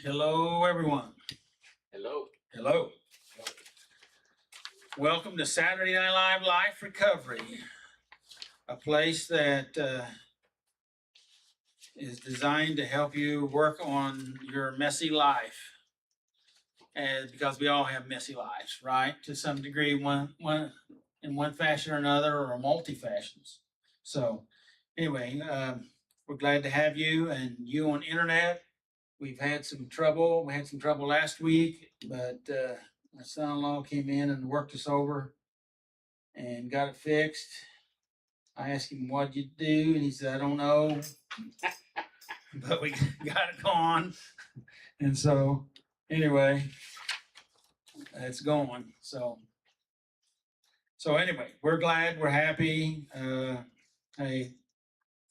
Hello, everyone. Hello. Hello. Welcome to Saturday Night Live Life Recovery, a place that is designed to help you work on your messy life. And because we all have messy lives, right? To some degree, one in one fashion or another, or multi fashions. So, anyway, we're glad to have you and you on internet. We've had some trouble. We had some trouble last week, but my son-in-law came in and worked us over and got it fixed. I asked him, what'd you do? And he said, I don't know. But we got it gone. And so, anyway, it's going. So anyway, we're glad. We're happy. Hey,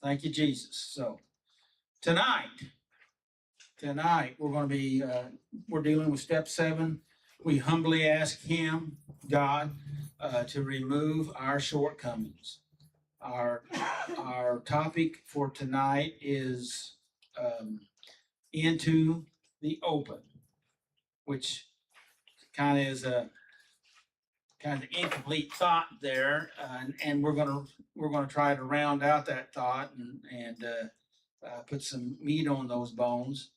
thank you, Jesus. So tonight we're going to be we're dealing with step 7. We humbly ask him, God, to remove our shortcomings. Our topic for tonight is into the open, which kind of is a kind of incomplete thought there, and we're gonna try to round out that thought and put some meat on those bones.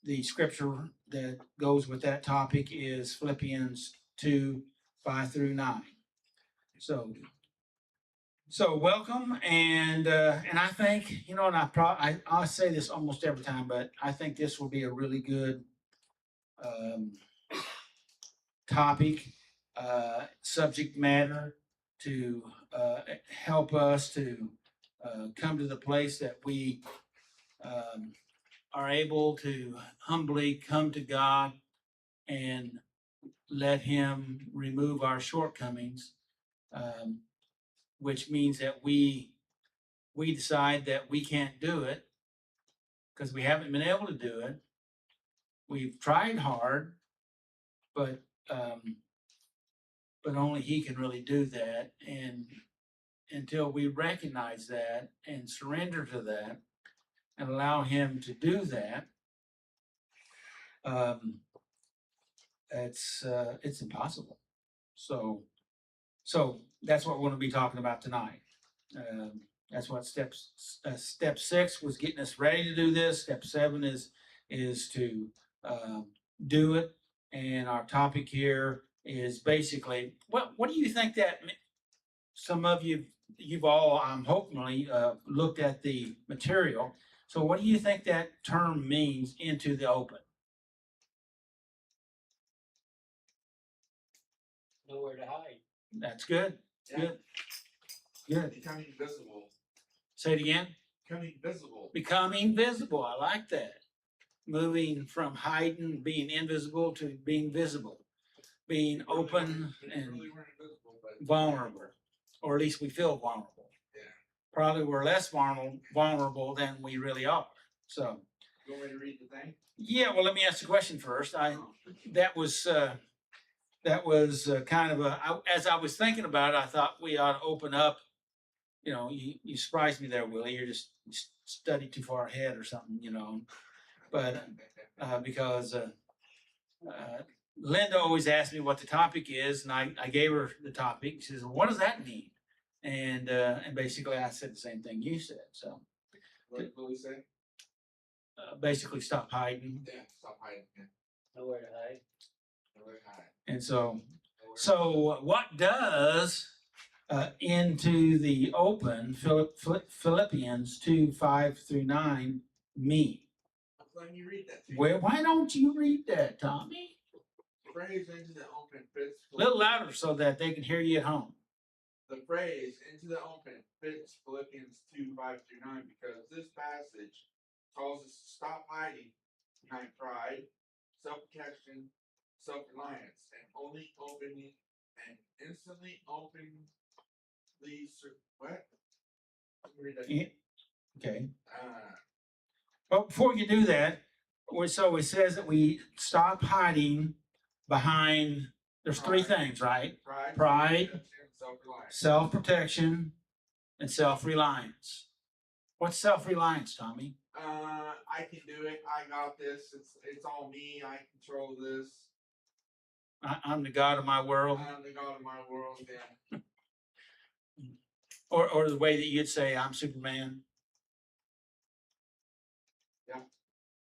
The scripture that goes with that topic is Philippians 2:5-9. So welcome, and I think, and I say this almost every time, but I think this will be a really good topic, subject matter to help us to come to the place that we are able to humbly come to God and let him remove our shortcomings, which means that we decide that we can't do it because we haven't been able to do it. We've tried hard, but only he can really do that. And until we recognize that and surrender to that and allow him to do that, it's impossible. So that's what we're going to be talking about tonight. That's what step 6 was, getting us ready to do this. Step 7 is to do it. And our topic here is basically, what do you think that some of you've all hopefully looked at the material. So what do you think that term means, into the open? Nowhere to hide. That's good. Yeah. Good. Becoming visible. Say it again. Becoming visible. Becoming visible. I like that. Moving from hiding, being invisible, to being visible. Being open and really weren't invisible, but vulnerable. Or at least we feel vulnerable. Yeah. Probably we're less vulnerable than we really are. So. You want me to read the thing? Yeah. Well, let me ask the question first. That was kind of as I was thinking about it, I thought we ought to open up. You surprised me there, Willie. You studied too far ahead or something, But because Linda always asks me what the topic is, and I gave her the topic. She says, well, "What does that mean?" And basically, I said the same thing you said. So, what did Willie say? Basically, stop hiding. Yeah, stop hiding. Yeah. Nowhere to hide. Nowhere to hide. And so what does into the open, Philippians 2:5-9 mean? I'm glad you read that. Well, why don't you read that, Tommy? Phrase into the open fits. A little louder so that they can hear you at home. The phrase into the open fits Philippians 2:5-9 because this passage calls us to stop hiding behind pride, self-protection, self-reliance, and only opening and instantly openly what? Let me read that. Yeah. Okay. But before you do that, so it says that we stop hiding behind. There's three things, right? Pride, self-reliance, self-protection, and self-reliance. What's self-reliance, Tommy? I can do it. I got this. It's all me. I control this. I'm the God of my world. I'm the God of my world. Yeah. Or the way that you'd say, I'm Superman. Yeah.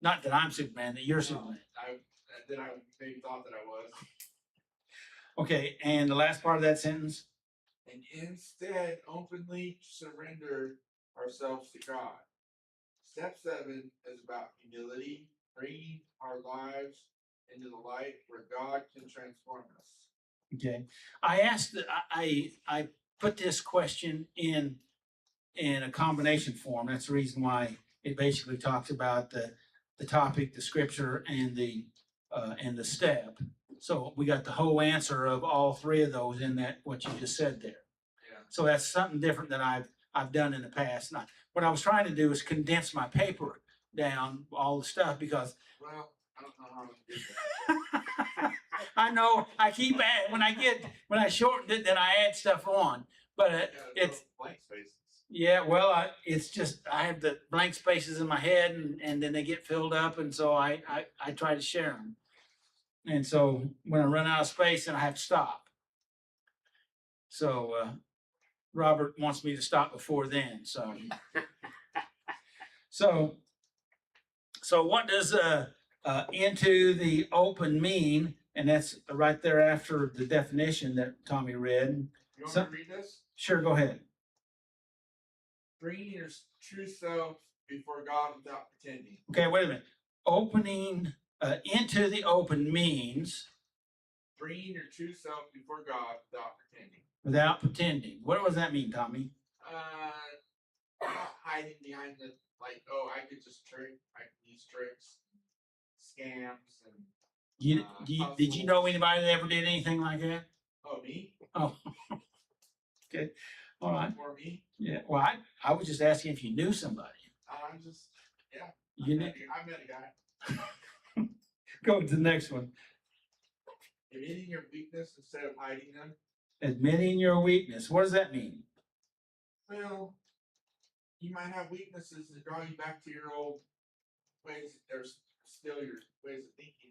Not that I'm Superman, that you're No, Superman. I maybe thought that I was. Okay, and the last part of that sentence? And instead openly surrender ourselves to God. Step 7 is about humility, bringing our lives into the light where God can transform us. Okay, I asked that I put this question in a combination form. That's the reason why it basically talks about the topic, the scripture, and the step. So we got the whole answer of all three of those in that what you just said there. Yeah. So that's something different than I've done in the past. And what I was trying to do is condense my paper down, all the stuff, because Well, I don't know how to do that. I know I keep when I shortened it, then I add stuff on. But it's blank spaces. yeah, well, it's just I have the blank spaces in my head, and then they get filled up, and so I try to share them. And so when I run out of space, then I have to stop. So Robert wants me to stop before then. So what does into the open mean? And that's right there after the definition that Tommy read. You want me to read this? Sure, go ahead. Bringing your true self before God without pretending. Okay, wait a minute. Opening into the open means Bringing your true self before God without pretending. Without pretending. What does that mean, Tommy? Not hiding behind the oh, I could just trick. I can use tricks, scams, and Did you know anybody that ever did anything like that? Oh, me? Oh, okay. All right. Or me? Yeah. Well, I was just asking if you knew somebody. I'm just yeah. You knew. I met a guy. Go to the next one. Admitting your weakness instead of hiding them. Admitting your weakness. What does that mean? Well, you might have weaknesses that draw you back to your old ways. There's still your ways of thinking,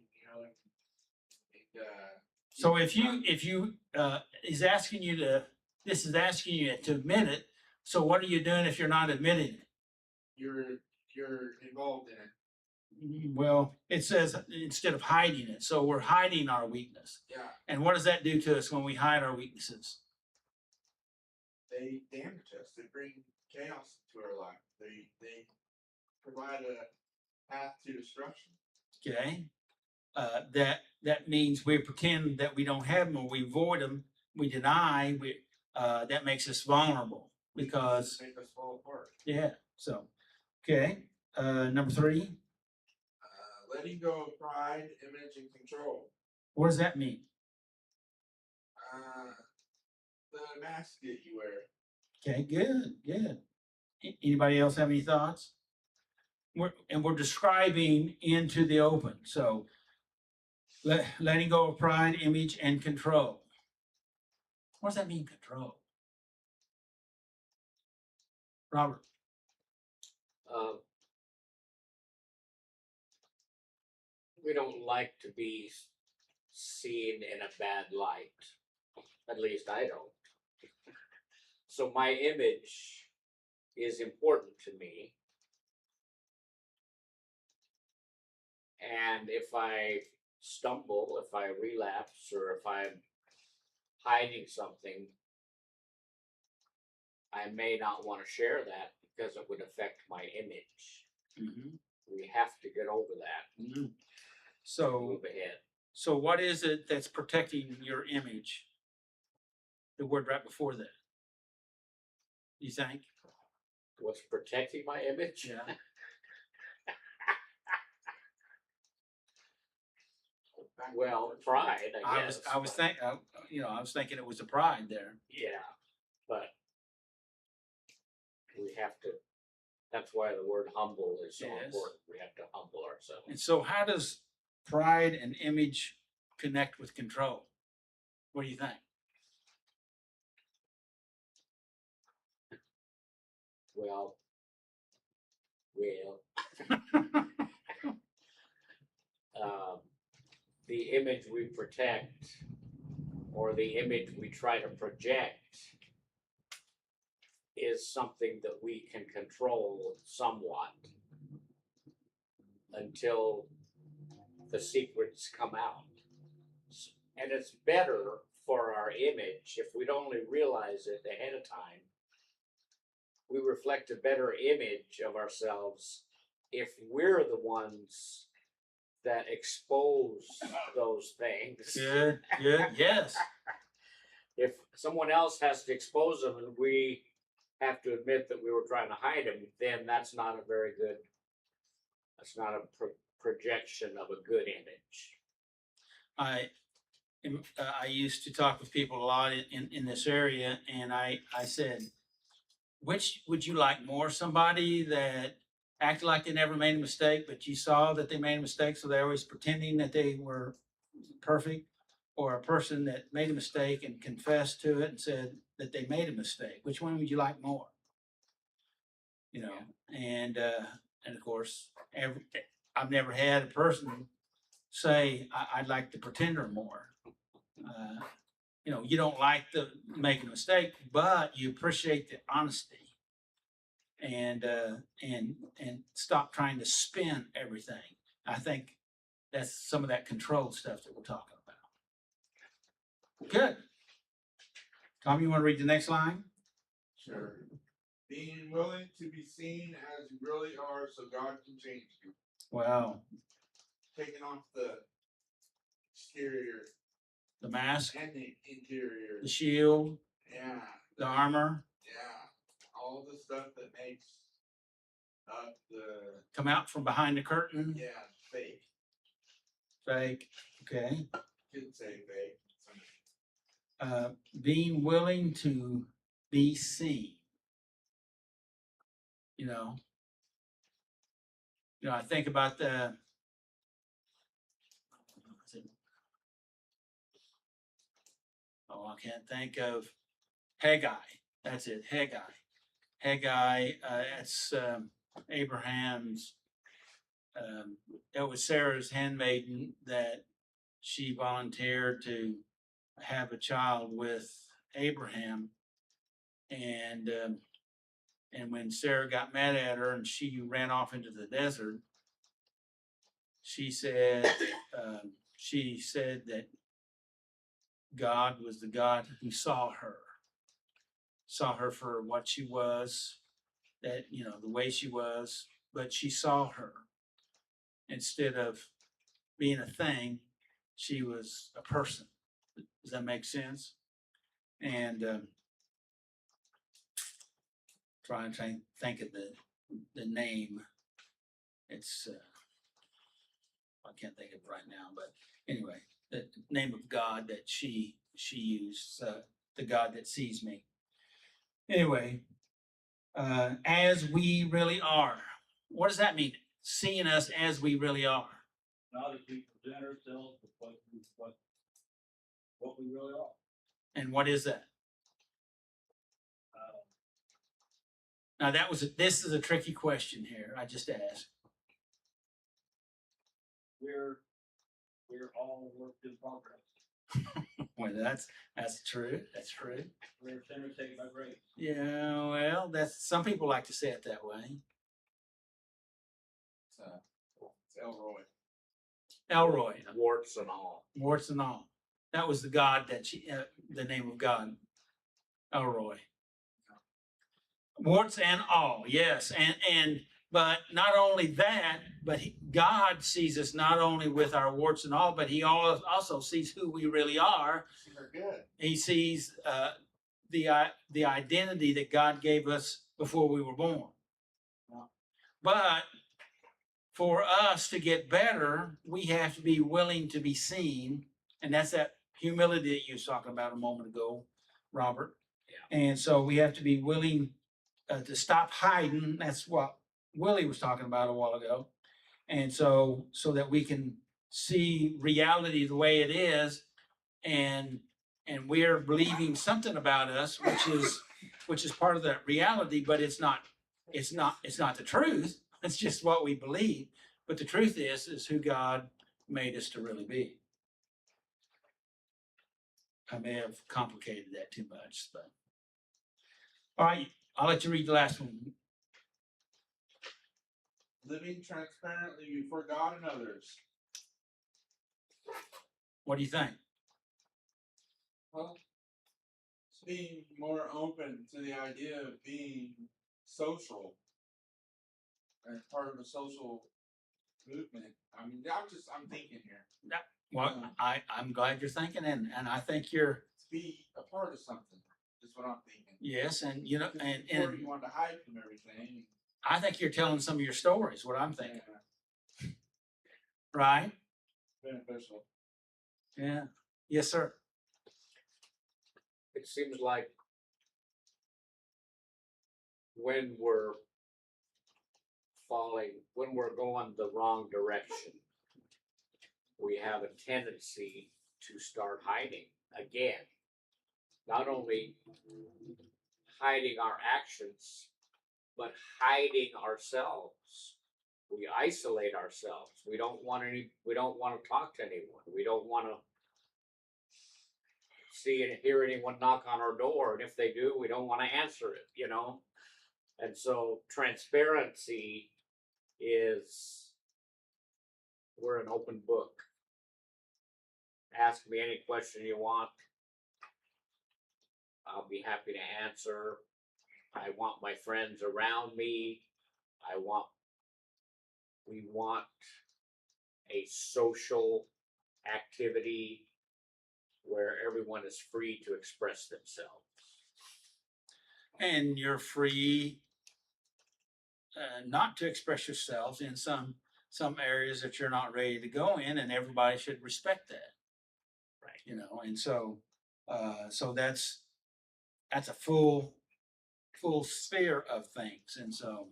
So if you is asking you to, this is asking you to admit it. So what are you doing if you're not admitting it? You're involved in it. Well, it says instead of hiding it. So we're hiding our weakness. Yeah. And what does that do to us when we hide our weaknesses? They damage us. They bring chaos into our life. They provide a path to destruction. Okay. That means we pretend that we don't have them, or we avoid them, we deny. That makes us vulnerable because make us fall apart. Yeah. So, okay. Number 3. Letting go of pride, image, and control. What does that mean? The mask that you wear. Okay. Good. Anybody else have any thoughts? We're describing into the open. So, letting go of pride, image, and control. What does that mean, control? Robert. We don't like to be seen in a bad light. At least I don't. So my image is important to me. And if I stumble, if I relapse, or if I'm hiding something, I may not want to share that because it would affect my image. Mm-hmm. We have to get over that. Mm-hmm. So move ahead. So what is it that's protecting your image? The word right before that. You think? What's protecting my image? Yeah. Well, pride, I guess. I was thinking it was the pride there. Yeah, but we have to. That's why the word humble is so important. We have to humble ourselves. And so, how does pride and image connect with control? What do you think? Well, Well, the image we protect or the image we try to project is something that we can control somewhat until the secrets come out. And it's better for our image if we'd only realize it ahead of time. We reflect a better image of ourselves if we're the ones that expose those things. Good, yes. If someone else has to expose them and we have to admit that we were trying to hide them, then that's not a very good, that's not a projection of a good image. I used to talk with people a lot in this area, and I said, which would you like more? Somebody that acted like they never made a mistake, but you saw that they made a mistake, so they're always pretending that they were perfect, or a person that made a mistake and confessed to it and said that they made a mistake? Which one would you like more? You know, and of course, I've never had a person say I'd like the pretender more. You know, you don't like the making a mistake, but you appreciate the honesty, and stop trying to spin everything. I think that's some of that control stuff that we're talking about. Good. Tom, you want to read the next line? Sure. Being willing to be seen as you really are so God can change you. Wow. Taking off the exterior The mask, and the interior. the shield, Yeah. the armor, Yeah. All the stuff that makes up the, come out from behind the curtain. yeah, fake. Fake. Okay. Could say fake. Being willing to be seen. You know, I think about the, I can't think of Haggai. That's it, Haggai. Haggai, that's Abraham's, it was Sarah's handmaiden that she volunteered to have a child with Abraham. And when Sarah got mad at her and she ran off into the desert, she said that God was the God who saw her for what she was, that, you know, the way she was, but she saw her. Instead of being a thing, she was a person. Does that make sense? And trying to think of the name. It's I can't think of it right now, but anyway, the name of God that she used, the God that sees me. Anyway, as we really are. What does that mean? Seeing us as we really are. Not as we present ourselves, but what we really are. And what is that? Now this is a tricky question here. I just asked. We're all work in progress. Well, that's true. That's true. We're sinners saved by grace. Yeah, well, that's, some people like to say it that way. It's Elroy. Elroy, Warts and all. warts and all. That was the God that the name of God, Elroy. Warts and all, yes, and but not only that, but God sees us not only with our warts and all, but He also sees who we really are. They're good. He sees the identity that God gave us before we were born. But for us to get better, we have to be willing to be seen, and that's that humility that you was talking about a moment ago, Robert. Yeah. And so we have to be willing to stop hiding. That's what Willie was talking about a while ago. And so that we can see reality the way it is, and we're believing something about us, which is part of that reality, but it's not the truth. It's just what we believe. But the truth is who God made us to really be. I may have complicated that too much, but all right, I'll let you read the last one. Living transparently before God and others. What do you think? Well, it's being more open to the idea of being social as part of a social movement. I mean, I'm thinking here. Well, I'm glad you're thinking, and I think you're, To be a part of something is what I'm thinking. yes, and you know, and Before you want to hide from everything. I think you're telling some of your stories, what I'm thinking, Yeah, right? beneficial. Yeah. Yes, sir. It seems like when we're when we're going the wrong direction, we have a tendency to start hiding again. Not only hiding our actions, but hiding ourselves. We isolate ourselves. We don't want to talk to anyone. We don't want to see and hear anyone knock on our door. And if they do, we don't want to answer it, you know? And so transparency is, we're an open book. Ask me any question you want. I'll be happy to answer. I want my friends around me. We want a social activity where everyone is free to express themselves. And you're free not to express yourselves in some areas that you're not ready to go in, and everybody should respect that. Right. You know, and so so that's a full sphere of things, and so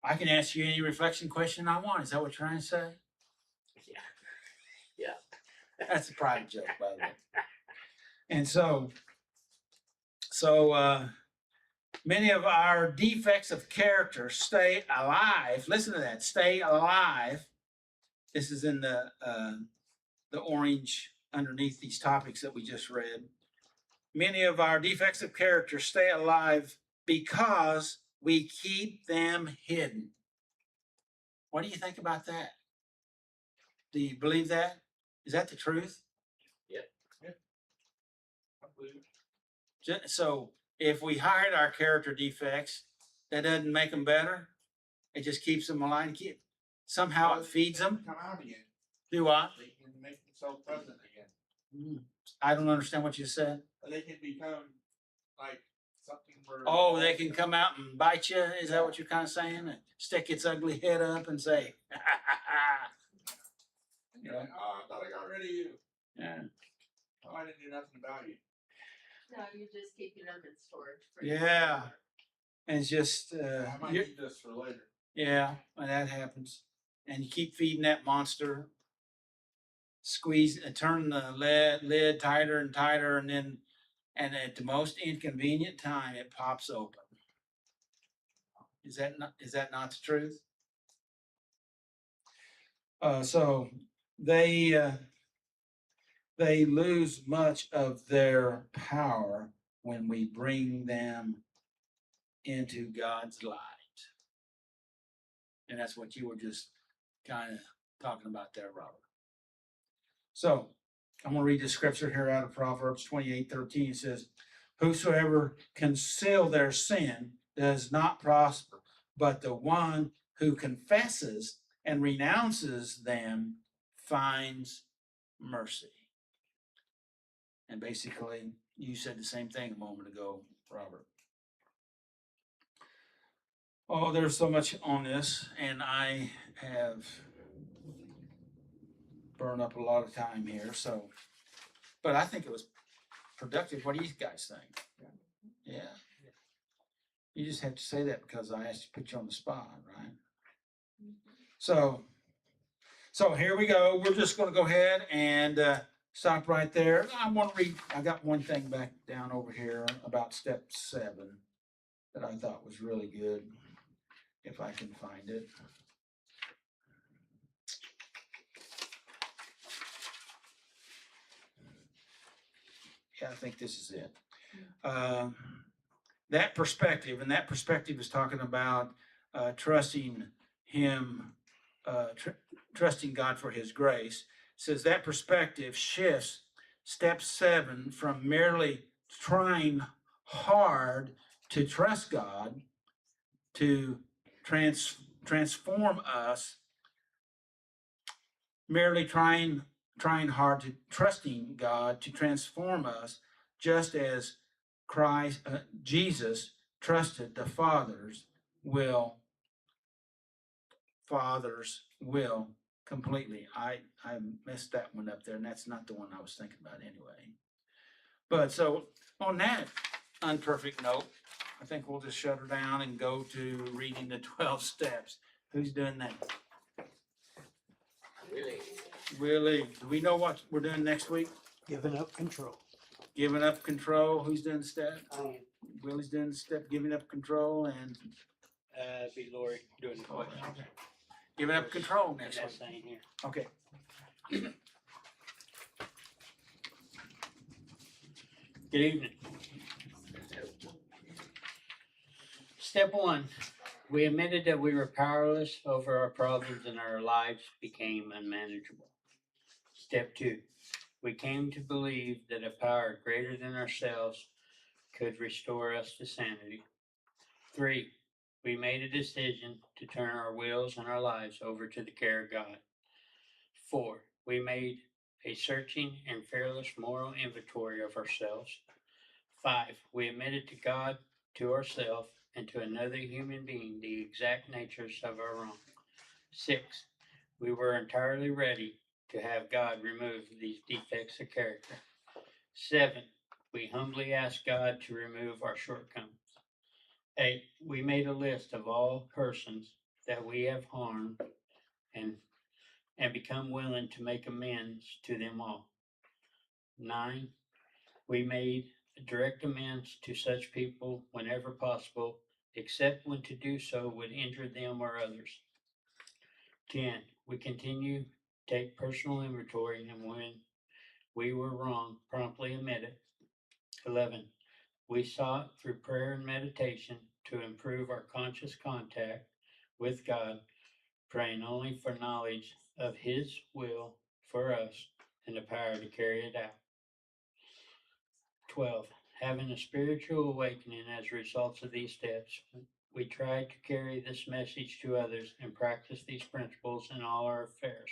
I can ask you any reflection question I want. Is that what you're trying to say? Yeah. That's a private joke, by the way. And many of our defects of character stay alive. Listen to that. Stay alive. This is in the orange underneath these topics that we just read. Many of our defects of character stay alive because we keep them hidden. What do you think about that? Do you believe that? Is that the truth? I believe it. So if we hide our character defects, that doesn't make them better. It just keeps them alive. Somehow Well, it feeds they can them. Come out again. Do I? They can make themselves present again. I don't understand what you said. They can become like something where. Oh, they can come out and bite you. Is that what you're kind of saying? Stick its ugly head up and say, And you're like, oh, I thought I got rid of you. yeah. Oh, I didn't do nothing about you. No, you're just keeping them in storage. Yeah. And it's just, I might need this for later. yeah, when that happens. And you keep feeding that monster, squeeze and turn the lid tighter and tighter, and at the most inconvenient time, it pops open. Is that not the truth? So they lose much of their power when we bring them into God's light. And that's what you were just kind of talking about there, Robert. So I'm going to read the scripture here out of Proverbs 28:13. It says, whosoever conceal their sin does not prosper, but the one who confesses and renounces them finds mercy. And basically, you said the same thing a moment ago, Robert. Oh, there's so much on this, and I have burned up a lot of time here. So, but I think it was productive. What do you guys think? Yeah. You just have to say that because I asked to put you on the spot, right? So here we go. We're just going to go ahead and stop right there. I want to read. I got one thing back down over here about step 7. that I thought was really good, if I can find it. Yeah, I think this is it. That perspective, and that perspective is talking about trusting Him, trusting God for His grace. Says that perspective shifts step 7 from merely trying hard to trust God to transform us, merely trying hard to trusting God to transform us, just as Jesus trusted the Father's will completely. I messed that one up there, and that's not the one I was thinking about anyway. But so on that unperfect note, I think we'll just shut her down and go to reading the 12 steps. Who's doing that? Really? Willie, do we know what we're doing next week? Giving up control. Giving up control. Who's doing the step? I am. Willie's doing the step, giving up control, and Be Lori doing the question. giving up control And next that's week. saying here. Okay. Good evening. Step 1, we admitted that we were powerless over our problems and our lives became unmanageable. Step 2, we came to believe that a power greater than ourselves could restore us to sanity. 3, we made a decision to turn our wills and our lives over to the care of God. 4, we made a searching and fearless moral inventory of ourselves. 5, we admitted to God, to ourselves, and to another human being the exact natures of our wrong. 6, we were entirely ready to have God remove these defects of character. 7, we humbly asked God to remove our shortcomings. 8, we made a list of all persons that we have harmed and become willing to make amends to them all. 9, we made direct amends to such people whenever possible, except when to do so would injure them or others. 10, we continue to take personal inventory, and when we were wrong, promptly admit it. 11, we sought through prayer and meditation to improve our conscious contact with God, praying only for knowledge of His will for us and the power to carry it out. 12, having a spiritual awakening as a result of these steps, we tried to carry this message to others and practice these principles in all our affairs.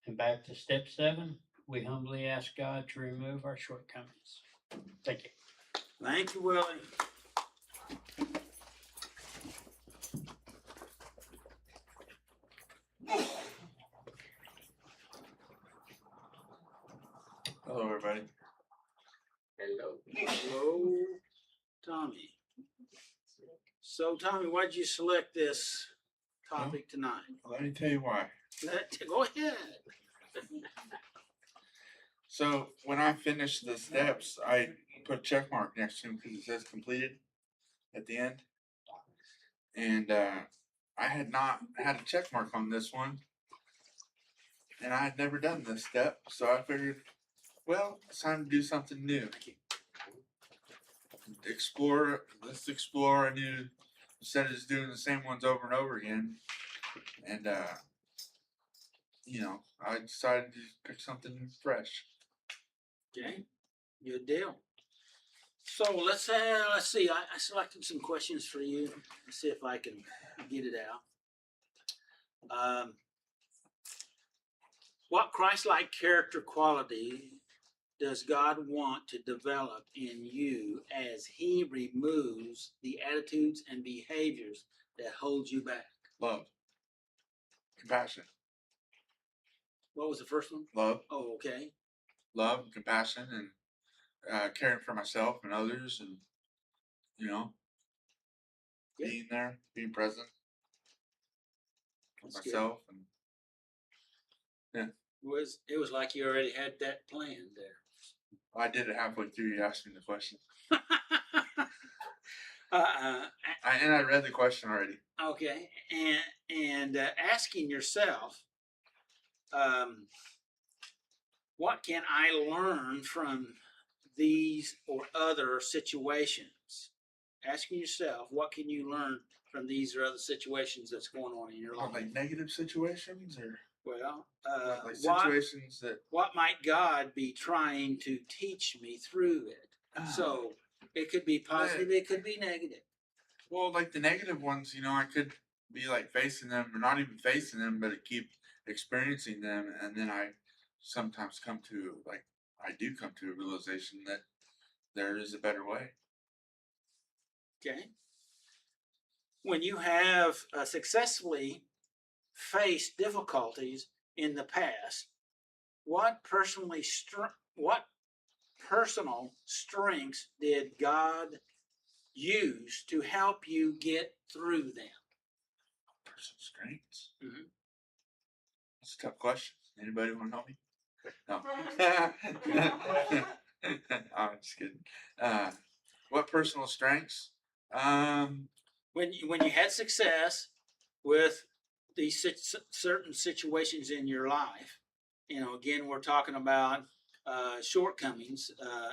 And back to step 7, we humbly ask God to remove our shortcomings. Thank you. Thank you, Willie. Hello, everybody. Hello. Hello, Tommy. So, Tommy, why'd you select this topic tonight? Let me tell you why. Go ahead. So when I finished the steps, I put a check mark next to them because it says completed at the end. And I had not had a check mark on this one. And I had never done this step. So I figured, well, it's time to do something new. Let's explore a new, instead of just doing the same ones over and over again. And, I decided to pick something fresh. Okay, good deal. So let's see. I selected some questions for you. Let's see if I can get it out. What Christ-like character quality does God want to develop in you as He removes the attitudes and behaviors that hold you back? Love. Compassion. What was the first one? Love. Oh, okay. Love, compassion, and caring for myself and others, and being there, being present with That's good. myself, and It was like you already had that planned there. I did it halfway through. You asked me the question. And I read the question already. Okay, and asking yourself, what can I learn from these or other situations? Asking yourself, what can you learn from these or other situations that's going on in your life? Like negative situations or Well, like what situations that. what might God be trying to teach me through it? So it could be positive, it could be negative. Well, like the negative ones, I could be like facing them or not even facing them, but keep experiencing them. And then I sometimes I do come to a realization that there is a better way. Okay. When you have successfully faced difficulties in the past, what personal strengths did God use to help you get through them? Personal strengths. Mhm. That's a tough question. Anybody want to help me? No. I'm just kidding. What personal strengths? When you had success with these certain situations in your life, again, we're talking about shortcomings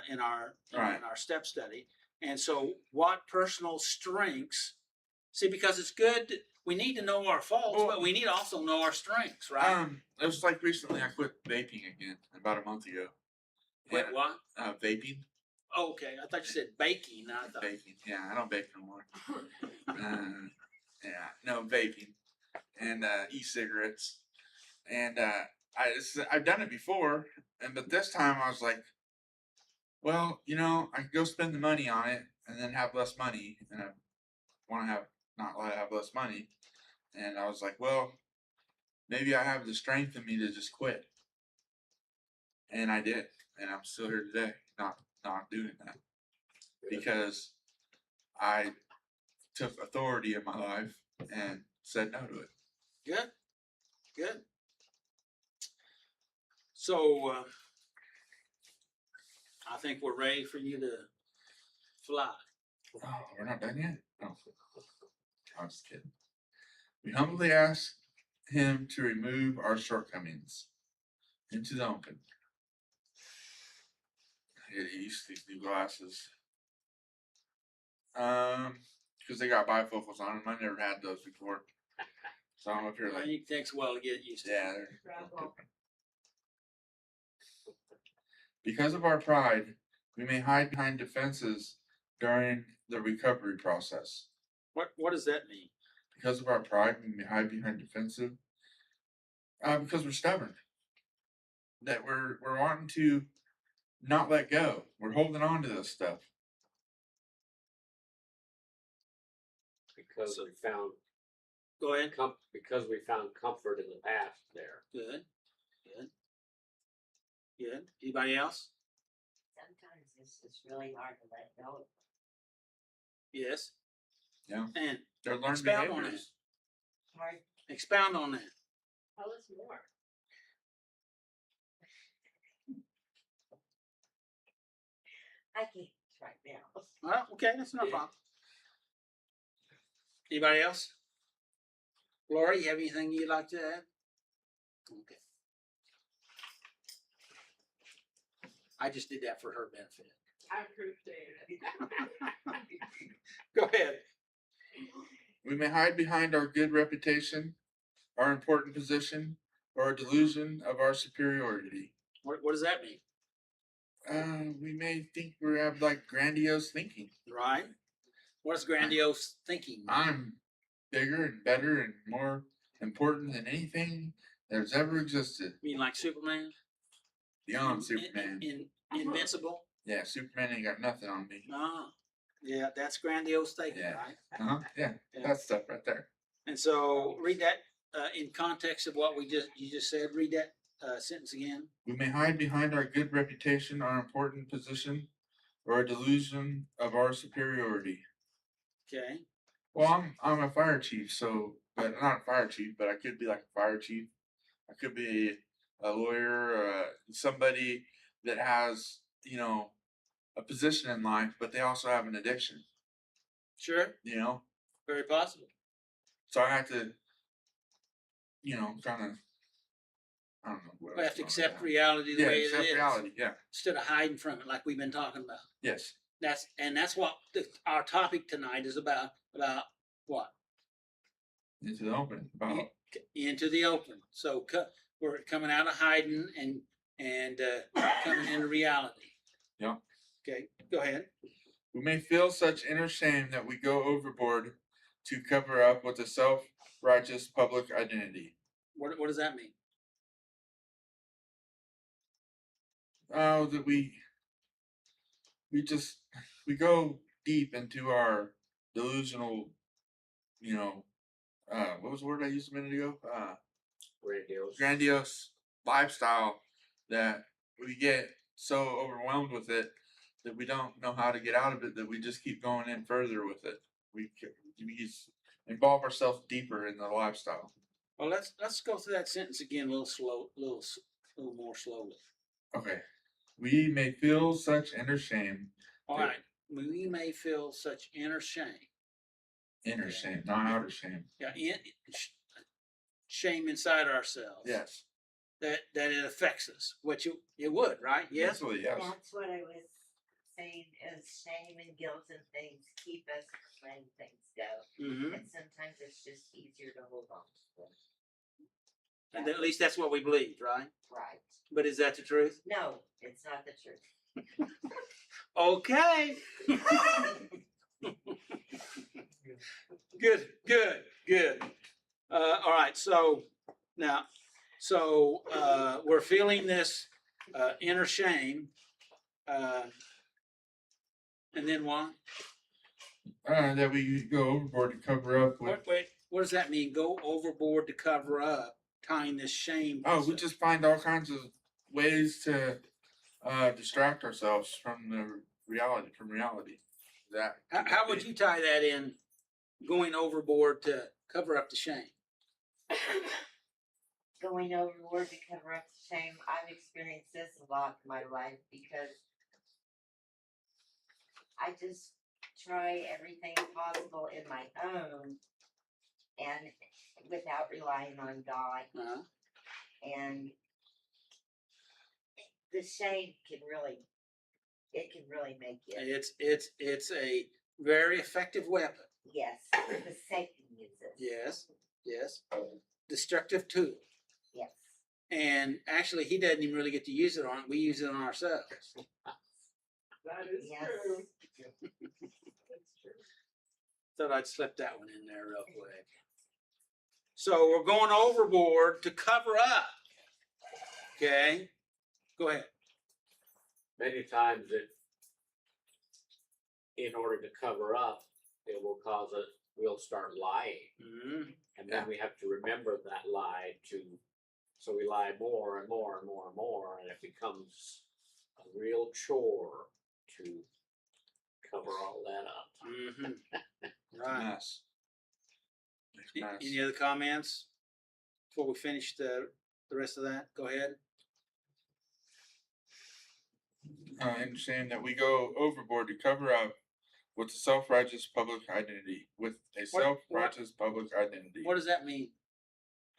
in our Right. in our step study, and so what personal strengths? See, because it's good. We need to know our faults, Well, but we need to also know our strengths, right? It was like recently I quit vaping again about a month ago. Wait, And, what? Vaping. Oh, okay, I thought you said baking. I thought. Vaping. Yeah, I don't vape no more. Yeah, no vaping and e-cigarettes, and I've done it before, but this time I was like, well, I could go spend the money on it and then have less money, and I want to have less money, and I was like, well, maybe I have the strength in me to just quit, and I did, and I'm still here today, not doing that because I took authority in my life and said no to it. Good, good. So I think we're ready for you to fly. Oh, we're not done yet? No. I'm just kidding. We humbly ask him to remove our shortcomings into the open. I get used to these new glasses. Because they got bifocals on them. I never had those before. So I'm up here like, It takes a while to get used to. yeah, they're different. Because of our pride, we may hide behind defenses during the recovery process. What does that mean? Because of our pride, we may hide behind defensive. Because we're stubborn. That we're wanting to not let go. We're holding on to this stuff. Because we found Go ahead. because we found comfort in the past there. Good. Good. Good. Anybody else? Sometimes it's just really hard to let go. Yes. Yeah. And They're learned expound on behaviors. Hard. expound on that. Tell us more. I can't right now. Well, okay, that's no problem. Anybody else? Laura, you have anything you'd like to add? Okay. I just did that for her benefit. I appreciate it. Go ahead. We may hide behind our good reputation, our important position, or a delusion of our superiority. What does that mean? We may think we have like grandiose thinking. Right? What is grandiose thinking? I'm bigger and better and more important than anything that's ever existed. You mean like Superman? Beyond Superman. Invincible? Yeah, Superman ain't got nothing on me. No. Yeah, that's grandiose thinking, Yeah. right? Yeah, Yeah. that stuff right there. And so read that in context of what you just said. Read that sentence again. We may hide behind our good reputation, our important position, or a delusion of our superiority. Okay. Well, I'm a fire chief, but not a fire chief, but I could be like a fire chief. I could be a lawyer, somebody that has, a position in life, but they also have an addiction. Sure, you know? very possible. So I have to, kind of, I don't know. What We I have to was going accept with reality that. the Yeah, way it accept is, reality. Yeah. instead of hiding from it like we've been talking about. Yes. That's what our topic tonight is about. About what? Into the open. About Into the open. So we're coming out of hiding and coming into reality. Yeah. Okay, go ahead. we may feel such inner shame that we go overboard to cover up with a self-righteous public identity. What does that mean? Oh, that we go deep into our delusional, what was the word I used a minute ago? Grandiose lifestyle that we get so overwhelmed with it that we don't know how to get out of it, that we just keep going in further with it. We just involve ourselves deeper in the lifestyle. Well, let's go through that sentence again, a little more slowly. Okay. We may feel such inner shame. All right. We may feel such inner shame. Inner shame, not outer shame. Yeah, shame inside ourselves. Yes. That it affects us, which it would, right? Yes. Absolutely, yes. That's what I was saying, is shame and guilt and things keep us from letting things go. Mm-hmm. And sometimes it's just easier to hold on to them. And at least that's what we believe, right? Right. But is that the truth? No, it's not the truth. Okay. Good. All right. So now, we're feeling this inner shame, and then what? That we go overboard to cover up with. Wait. What does that mean? Go overboard to cover up, tying this shame. Oh, we just find all kinds of ways to distract ourselves from reality. That. How would you tie that in? Going overboard to cover up the shame. Going overboard to cover up the shame. I've experienced this a lot in my life because I just try everything possible in my own and without relying on God. Uh-huh. And the shame can really make you. It's a very effective weapon. Yes, the Satan uses. Yes. Destructive tool. Yes. And actually, he doesn't even really get to use it on it. We use it on ourselves. That is Yes. true. Thought I'd slip that one in there real quick. So we're going overboard to cover up. Okay, go ahead. Many times in order to cover up, it will cause we'll start lying. Mm-hmm. And then we have to remember that lie so we lie more and more and more and more, and it becomes a real chore to cover all that up. Mm-hmm. Right. Nice. Any other comments before we finish the rest of that? Go ahead. I understand that we go overboard to cover up with a self-righteous public identity. Public identity. What does that mean?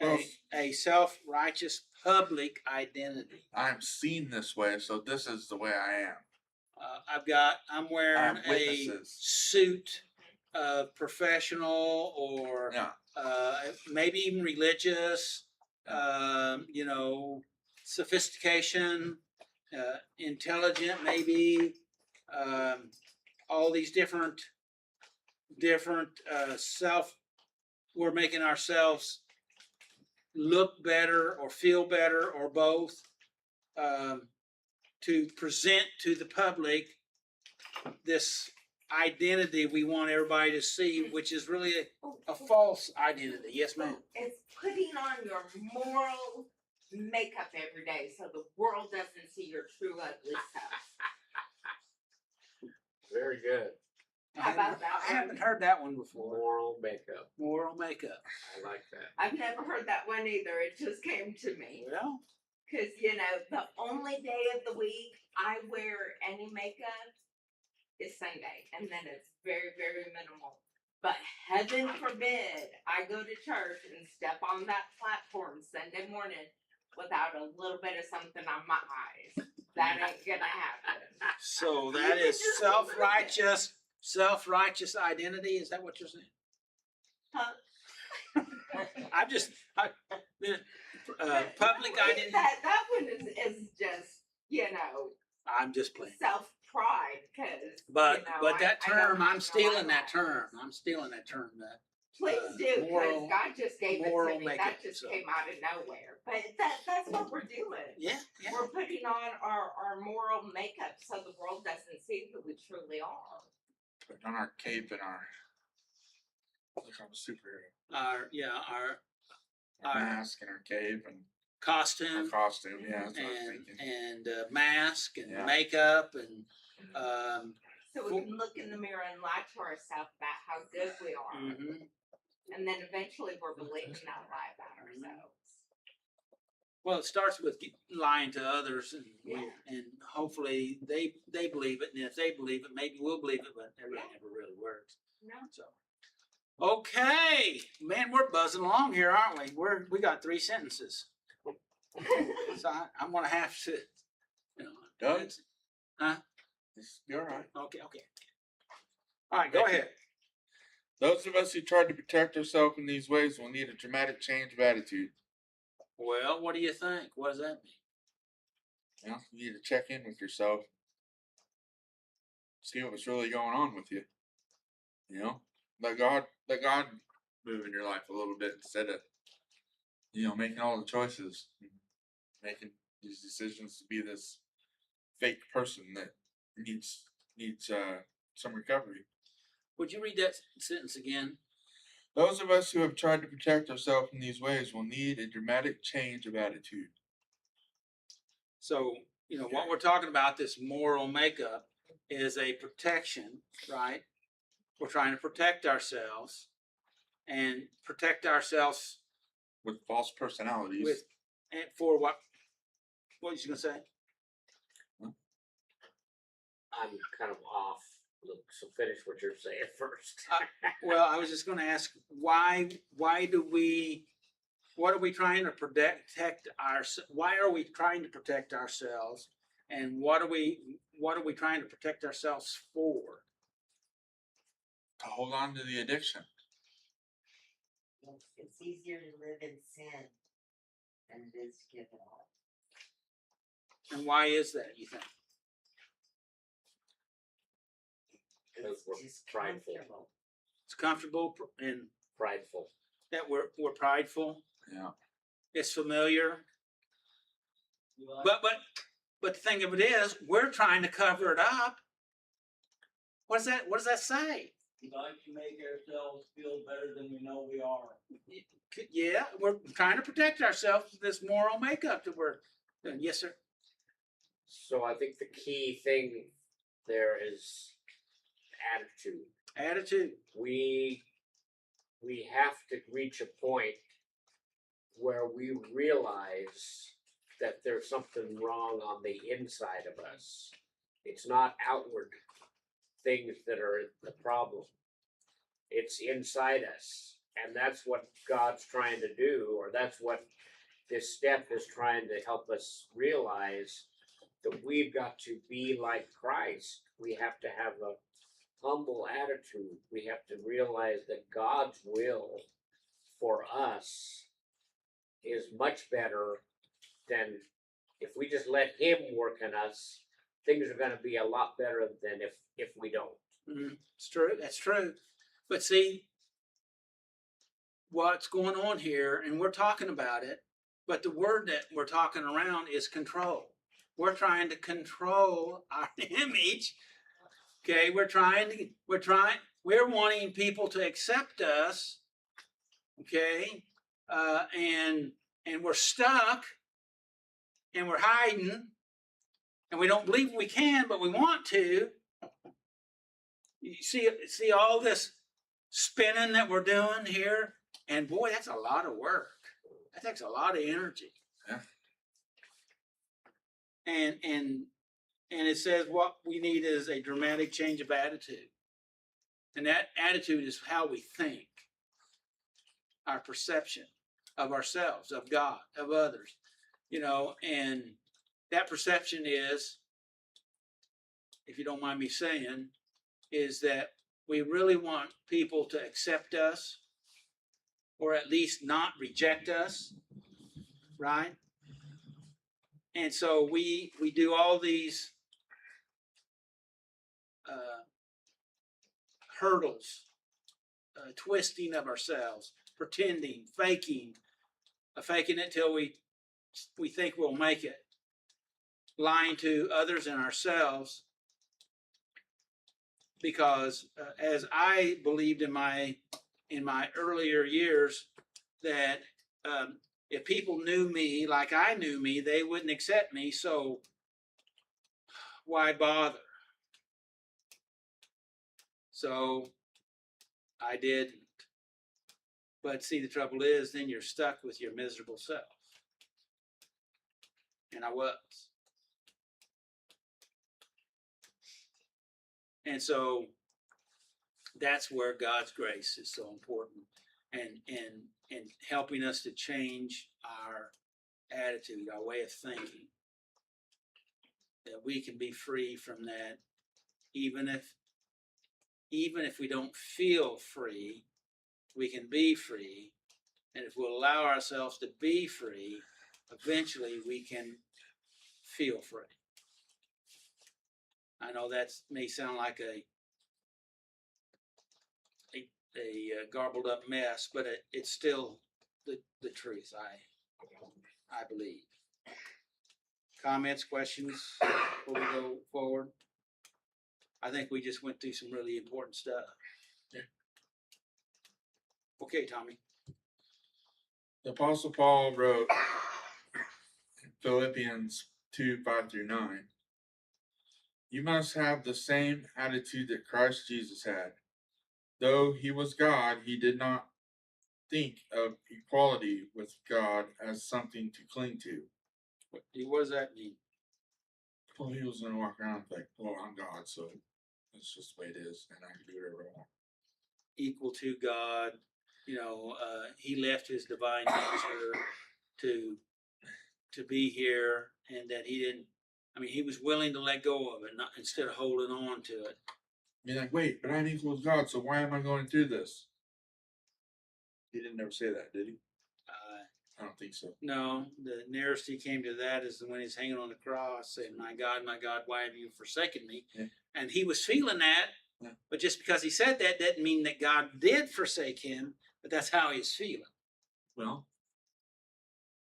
Well, A self-righteous public identity. I'm seen this way, so this is the way I am. I'm wearing a witnesses. suit of professional or maybe even religious, sophistication, intelligent, maybe, all these different we're making ourselves look better or feel better or both, to present to the public this identity we want everybody to see, which is really a false identity. Yes, ma'am. It's putting on your moral makeup every day so the world doesn't see your true ugly self. Very good. How about that I one? haven't heard that one before. Moral makeup. Moral makeup. I like that. I've never heard that one either. It just came to me. Well, Because, the only day of the week I wear any makeup is Sunday, and then it's very, very minimal. But heaven forbid I go to church and step on that platform Sunday morning without a little bit of something on my eyes. That ain't gonna happen. So that is self-righteous identity. Is that what you're saying? Huh? Public identity. That one is just, I'm just playing. self-pride, because, But that I don't term, I'm have stealing no that term. eyelash. I'm stealing that term. That Please do, moral- because God just gave it to moral me. makeup, That just so. came out of nowhere. But that's what we're doing. yeah. We're putting on our moral makeup so the world doesn't see who we truly are. Put on our cape and our look, I'm a superhero. Our Our- Mask and our cape and our costume costume. Yeah, that's what I was thinking. and mask and Yeah. makeup and So we can look in the mirror and lie to ourselves about how good we are. mhm. And then eventually we're believing that lie about ourselves. Well, it starts with lying to others, Yeah. and hopefully they believe it, and if they believe it, maybe we'll believe it, but it never really works. No. So, okay, man, we're buzzing along here, aren't we? We got 3 sentences, so I'm gonna have to, Doug? it's- huh? You're all right. Okay. All right, go ahead. Those of us who try to protect ourselves in these ways will need a dramatic change of attitude. Well, what do you think? What does that mean? You need to check in with yourself. See what's really going on with you. Let God move in your life a little bit instead of, making all the choices, making these decisions to be this fake person that needs some recovery. Would you read that sentence again? Those of us who have tried to protect ourselves in these ways will need a dramatic change of attitude. So, what we're talking about, this moral makeup, is a protection, right? We're trying to protect ourselves and protect ourselves With false personalities. with, and for what was you going to say? I'm kind of off. Look, so finish what you're saying first. Well, I was just going to ask, why do we, what are we trying to protect why are we trying to protect ourselves, and what are we trying to protect ourselves for? To hold on to the addiction. It's easier to live in sin than it is to give it up. And why is that, you think? Because It's we're just prideful. comfortable. It's comfortable and Prideful. that we're prideful. Yeah. It's familiar. We like, But the thing of it is, we're trying to cover it up. What does that say? we like to make ourselves feel better than we know we are. Yeah, we're trying to protect ourselves with this moral makeup that we're doing. Yes, sir. So I think the key thing there is attitude. Attitude. We have to reach a point where we realize that there's something wrong on the inside of us. It's not outward things that are the problem. It's inside us. And that's what God's trying to do, or that's what this step is trying to help us realize, that we've got to be like Christ. We have to have a humble attitude. We have to realize that God's will for us is much better than if we just let Him work in us. Things are going to be a lot better than if we don't. Mm-hmm. It's true. That's true. But see, what's going on here, and we're talking about it, but the word that we're talking around is control. We're trying to control our image. Okay, we're wanting people to accept us. Okay, and we're stuck, and we're hiding, and we don't believe we can, but we want to. You see all this spinning that we're doing here, and boy, that's a lot of work. That takes a lot of energy. Yeah. And And it says what we need is a dramatic change of attitude. And that attitude is how we think, our perception of ourselves, of God, of others, and that perception is, if you don't mind me saying, is that we really want people to accept us or at least not reject us, right? And so we do all these hurdles, twisting of ourselves, pretending, faking it till we think we'll make it, lying to others and ourselves, because as I believed in my earlier years that if people knew me like I knew me, they wouldn't accept me. So why bother? So I didn't. But see, the trouble is, then you're stuck with your miserable self. And I was. And so that's where God's grace is so important, and helping us to change our attitude, our way of thinking, that we can be free from that, even if we don't feel free, we can be free. And if we'll allow ourselves to be free, eventually we can feel free. I know that may sound like a garbled up mess, but it's still the truth, I believe. Comments, questions before we go forward? I think we just went through some really important stuff. Yeah. Okay, Tommy. The Apostle Paul wrote in Philippians 2:5-9, you must have the same attitude that Christ Jesus had. Though he was God, he did not think of equality with God as something to cling to. What does that mean? Well, he was going to walk around like, well, I'm God, so it's just the way it is, and I can do whatever I want. Equal to God, he left his divine nature to be here, and that he didn't. I mean, he was willing to let go of it, not instead of holding on to it. You're like, wait, but I'm equal with God, so why am I going through this? He didn't ever say that, did he? I don't think so. No, the nearest he came to that is when he's hanging on the cross, saying, my God, why have you forsaken me? Yeah. And he was feeling that, yeah. But just because he said that doesn't mean that God did forsake him, but that's how he's feeling. Well,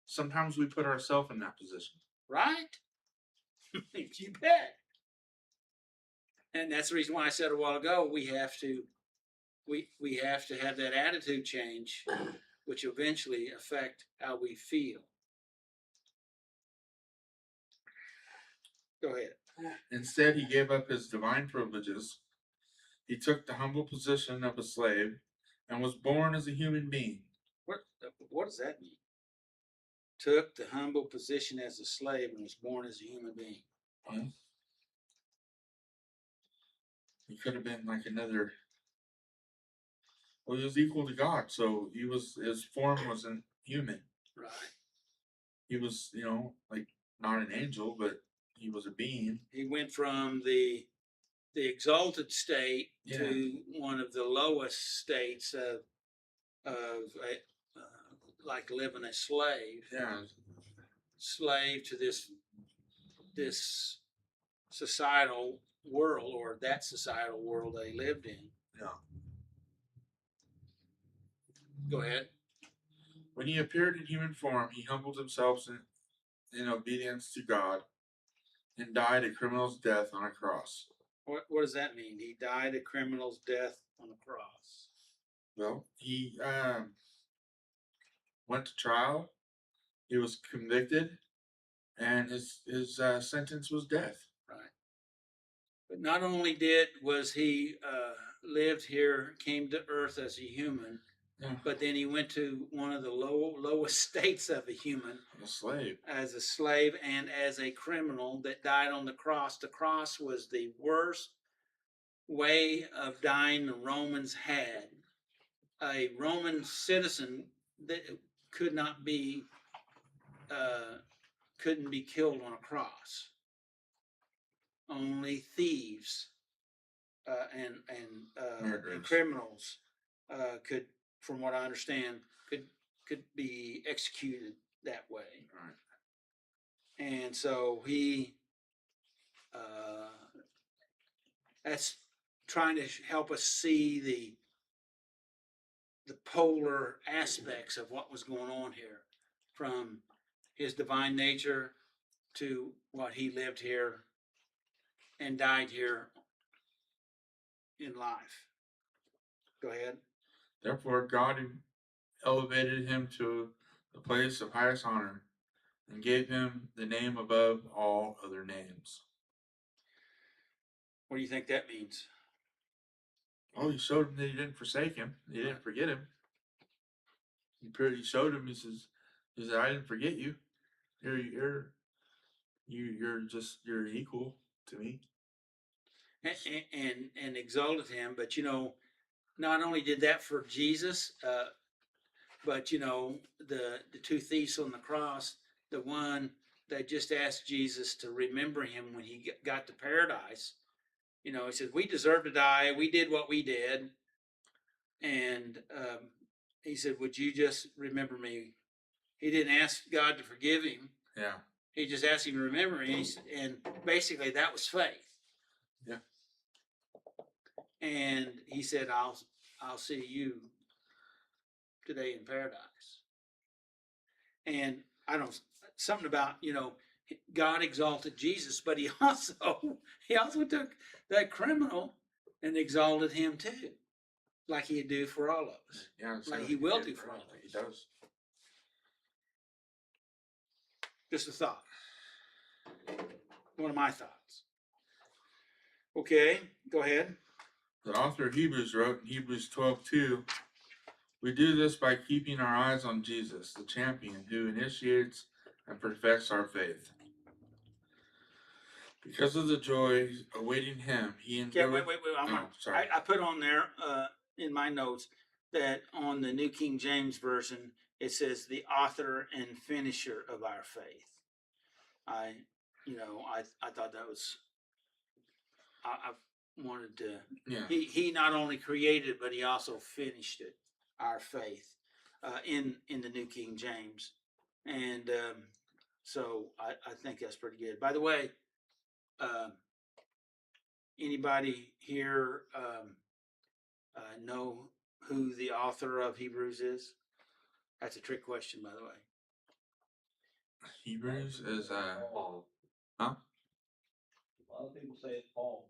sometimes we put ourselves in that position. Right? You bet. And that's the reason why I said a while ago, we have to have that attitude change, which eventually affect how we feel. Go ahead. Instead, he gave up his divine privileges. He took the humble position of a slave and was born as a human being. What does that mean? Took the humble position as a slave and was born as a human being. Well, he could have been like another. Well, he was equal to God, so his form wasn't human. Right. He was, like not an angel, but he was a being. He went from the exalted state to one of the lowest states of like living a slave. Yeah. Slave to this societal world, or that societal world they lived in. Yeah. Go ahead. When he appeared in human form, he humbled himself in obedience to God and died a criminal's death on a cross. What does that mean? He died a criminal's death on a cross. Well, he went to trial. He was convicted, and his sentence was death. Right. But not only was he lived here, came to earth as a human, Yeah. but then he went to one of the lowest states of a human A slave. as a slave and as a criminal that died on the cross. The cross was the worst way of dying the Romans had. A Roman citizen that could not be couldn't be killed on a cross. Only thieves and Murderers. criminals could, from what I understand, could be executed that way. Right. And so he that's trying to help us see the polar aspects of what was going on here, from his divine nature to what he lived here and died here in life. Go ahead. Therefore, God elevated him to the place of highest honor and gave him the name above all other names. What do you think that means? Oh, he showed him that he didn't forsake him. He didn't forget him. He showed him. He said, I didn't forget you. You're equal to me. And exalted him. But not only did that for Jesus, but the two thieves on the cross, the one that just asked Jesus to remember him when he got to paradise. He said, we deserve to die. We did what we did. And he said, would you just remember me? He didn't ask God to forgive him. Yeah. He just asked him to remember me. And basically that was faith. Yeah. And he said, I'll see you today in paradise. And I don't, something about, God exalted Jesus, but he also took that criminal and exalted him too, like he'd do for all of us. Yeah. Like he will do for all of us. He does. Just a thought. One of my thoughts. Okay, go ahead. The author of Hebrews wrote in Hebrews 12:2, we do this by keeping our eyes on Jesus, the champion who initiates and perfects our faith. Because of the joy awaiting him, he endured. Wait. Sorry. I put on there in my notes that on the New King James Version, it says the author and finisher of our faith. I thought that was, I wanted to, Yeah. he not only created, but he also finished it, our faith, in the New King James. And so I think that's pretty good. By the way, anybody here know who the author of Hebrews is? That's a trick question, by the way. Hebrews is Paul. huh? A lot of people say it's Paul.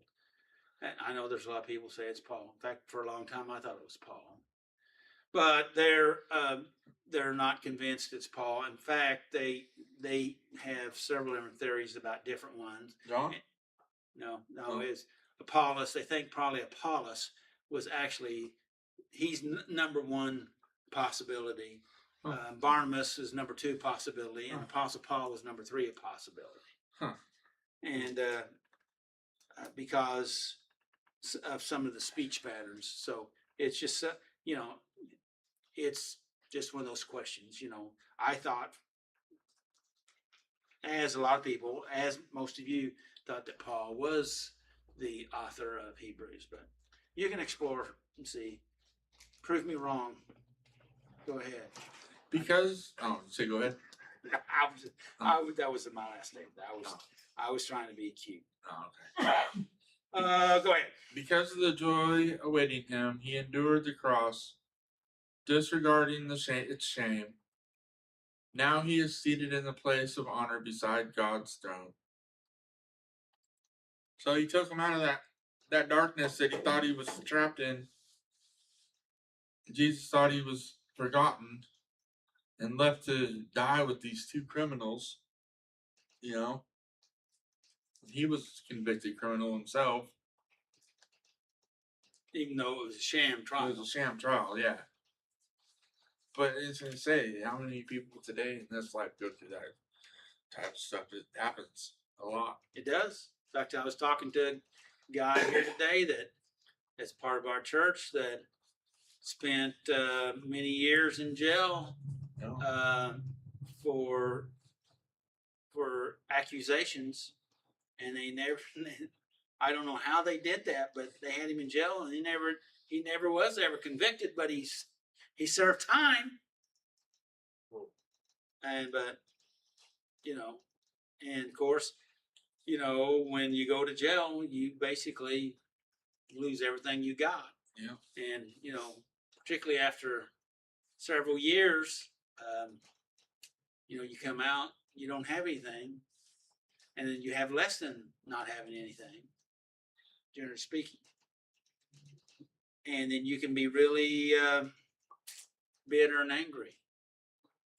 And I know there's a lot of people say it's Paul. In fact, for a long time I thought it was Paul, but they're not convinced it's Paul. In fact, they have several different theories about different ones. John? No, Oh. it's Apollos. They think probably Apollos was actually, he's number one possibility. Oh. Barnabas is number two possibility, and Oh. Apostle Paul was number three possibility. Huh. And because of some of the speech patterns, so it's just it's just one of those questions. I thought, as a lot of people, as most of you, thought that Paul was the author of Hebrews, but you can explore and see. Prove me wrong. Go ahead. Because go ahead. That was my last statement. I was trying to be cute. Oh, okay. Go ahead. Because of the joy awaiting him, he endured the cross, disregarding its shame. Now he is seated in the place of honor beside God's throne. So he took him out of that darkness that he thought he was trapped in. Jesus thought he was forgotten and left to die with these two criminals. He was a convicted criminal himself. Even though it was a sham trial. It was a sham trial, yeah. But it's gonna say how many people today in this life go through that type of stuff. It happens a lot. It does. In fact, I was talking to a guy here today that's part of our church that spent many years in jail You know? for accusations, and they never. I don't know how they did that, but they had him in jail, and he never was ever convicted, but he served time, but you know, and of course, when you go to jail, you basically lose everything you got. Yeah. And, particularly after several years, you come out, you don't have anything, and then you have less than not having anything, generally speaking. And then you can be really bitter and angry.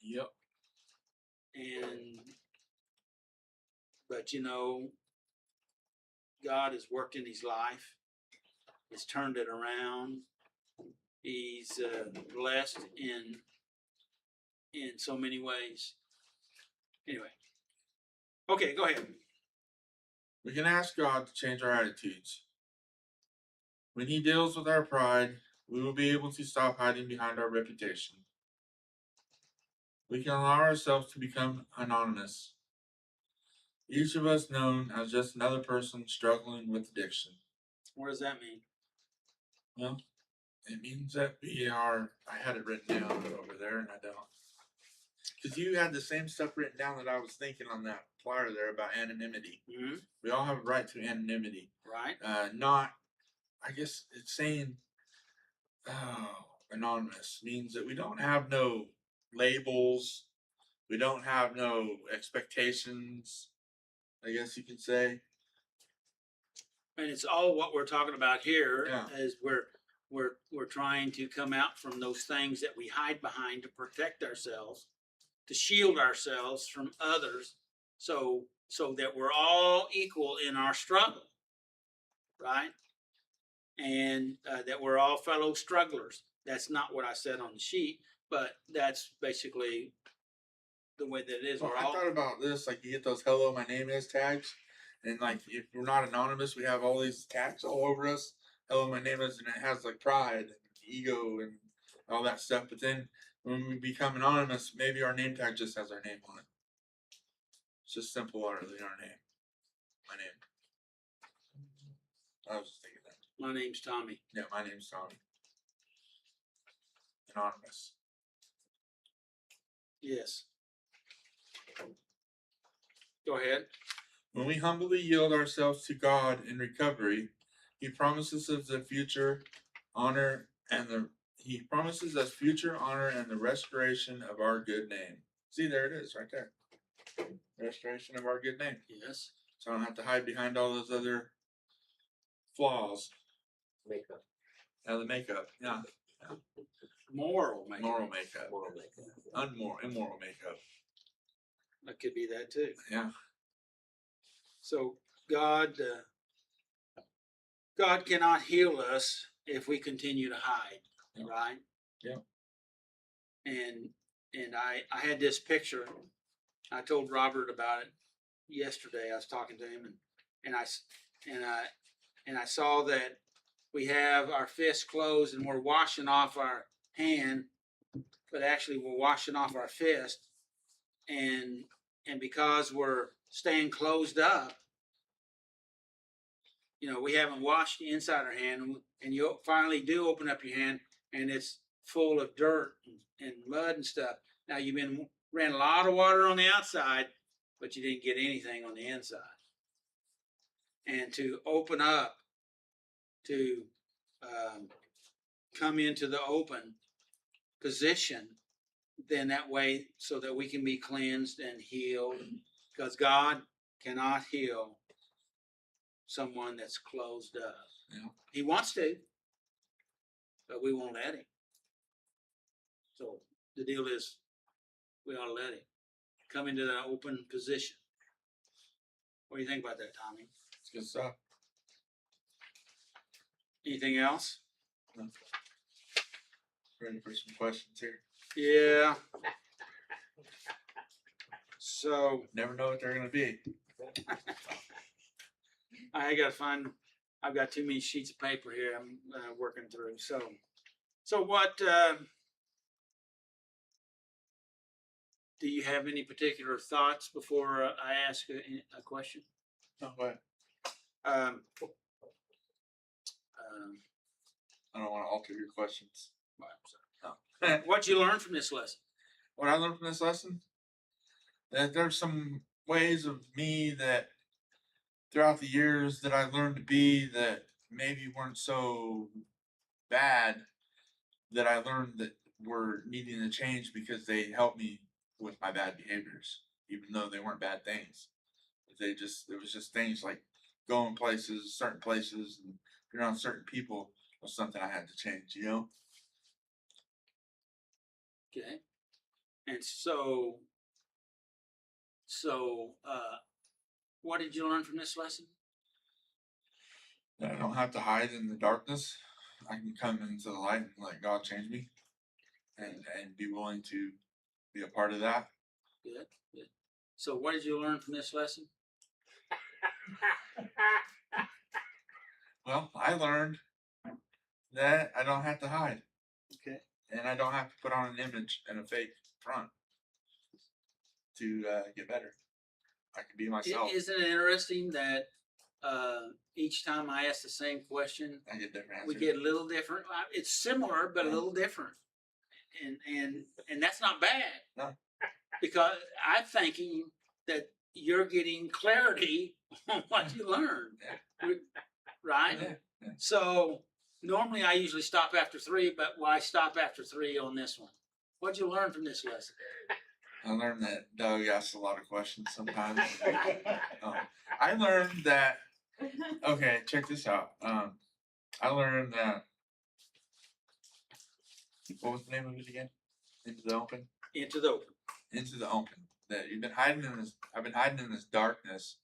Yep. But God has worked in his life. He's turned it around. He's blessed in so many ways. Anyway, okay, go ahead. We can ask God to change our attitudes. When he deals with our pride, we will be able to stop hiding behind our reputation. We can allow ourselves to become anonymous, each of us known as just another person struggling with addiction. What does that mean? Well, it means that we are. I had it written down over there, and I don't. Because you had the same stuff written down that I was thinking on that flyer there about anonymity. Mm-hmm. We all have a right to anonymity. Right. Not, I guess it's saying, anonymous means that we don't have no labels. We don't have no expectations, I guess you could say. And it's all what we're talking about here. Yeah. Is we're trying to come out from those things that we hide behind to protect ourselves, to shield ourselves from others, so that we're all equal in our struggle, right? And that we're all fellow strugglers. That's not what I said on the sheet, but that's basically the way that it is. Well, We're I all thought about this, like you get those "Hello, my name is" tags, and like if we're not anonymous, we have all these tags all over us. "Hello, my name is," and it has like pride and ego and all that stuff. But then when we become anonymous, maybe our name tag just has our name on it. It's just simple other than our name. My name. I was just thinking that. My name's Tommy. Yeah, my name's Tommy. Anonymous. Yes. Go ahead. When we humbly yield ourselves to God in recovery, He promises us the future honor He promises us future honor and the restoration of our good name. See, there it is, right there. Restoration of our good name. Yes. So I don't have to hide behind all those other flaws. Makeup. The makeup. Yeah. Moral makeup. Moral makeup. Moral makeup. Immoral makeup. That could be that too. Yeah. So God cannot heal us if we continue to hide, Yeah. right? Yeah. And I had this picture. I told Robert about it yesterday. I was talking to him, and I saw that we have our fists closed and we're washing off our hand, but actually we're washing off our fist, and because we're staying closed up, we haven't washed the inside of our hand, and you finally do open up your hand, and it's full of dirt and mud and stuff. Now ran a lot of water on the outside, but you didn't get anything on the inside. And to open up, to come into the open position, then that way, so that we can be cleansed and healed, because God cannot heal someone that's closed up. Yeah. He wants to, but we won't let him. So the deal is, we ought to let him come into that open position. What do you think about that, Tommy? It's good stuff. Anything else? Ready for some questions here. Yeah. So Never know what they're gonna be. I gotta find, I've got too many sheets of paper here I'm working through. So what, do you have any particular thoughts before I ask a question? No, what? Um, I don't want to alter your questions. What'd you learn from this lesson? What I learned from this lesson, that there's some ways of me that throughout the years that I learned to be that maybe weren't so bad, that I learned that were needing to change because they helped me with my bad behaviors, even though they weren't bad things. It was just things like going places, certain places, and being around certain people was something I had to change, you know? Okay. And so, what did you learn from this lesson? That I don't have to hide in the darkness. I can come into the light and let God change me, and be willing to be a part of that. Good, good. So what did you learn from this lesson? Well, I learned that I don't have to hide, Okay. and I don't have to put on an image and a fake front to get better. I can be myself. Isn't it interesting that each time I ask the same question, I get different we answers. get a little different? It's similar, but a little different, and that's not bad. No. Because I'm thinking that you're getting clarity on what you learned, right? Yeah, yeah. So normally I usually stop after 3, but why stop after 3 on this one? What'd you learn from this lesson? I learned that Doug asks a lot of questions sometimes. I learned that. Okay, check this out. I learned that. What was the name of it again? Into the open. Into the open. Into the open. That you've been hiding in this. I've been hiding in this darkness,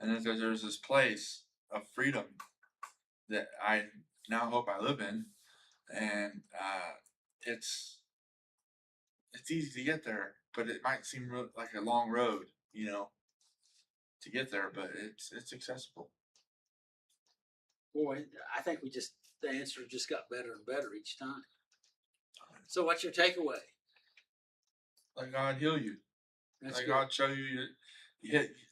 and that there's this place of freedom that I now hope I live in, and it's easy to get there, but it might seem like a long road, you know, to get there, but it's accessible. Boy, I think the answer just got better and better each time. So what's your takeaway? Let God heal you. That's Let good. God show you.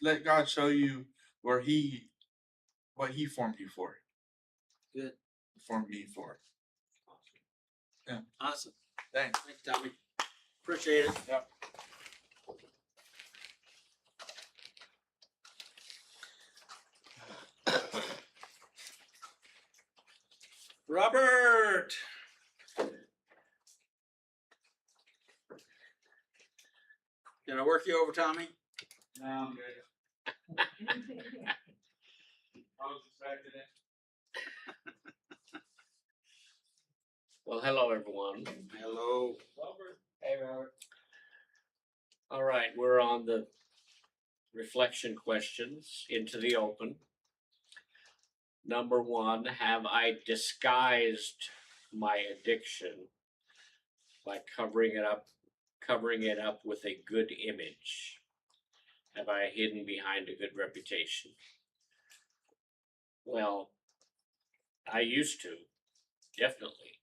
Let God show you what He formed you for. Good. Formed me for. Yeah. Awesome. Thanks. Thanks, Tommy. Appreciate it. Yep. Robert. Did I work you over, Tommy? No, I'm good. I was expecting it. Well, hello, everyone. Hello. Hey, Robert. All right, we're on the reflection questions into the open. Number 1, have I disguised my addiction by covering it up with a good image? Have I hidden behind a good reputation? Well, I used to, definitely.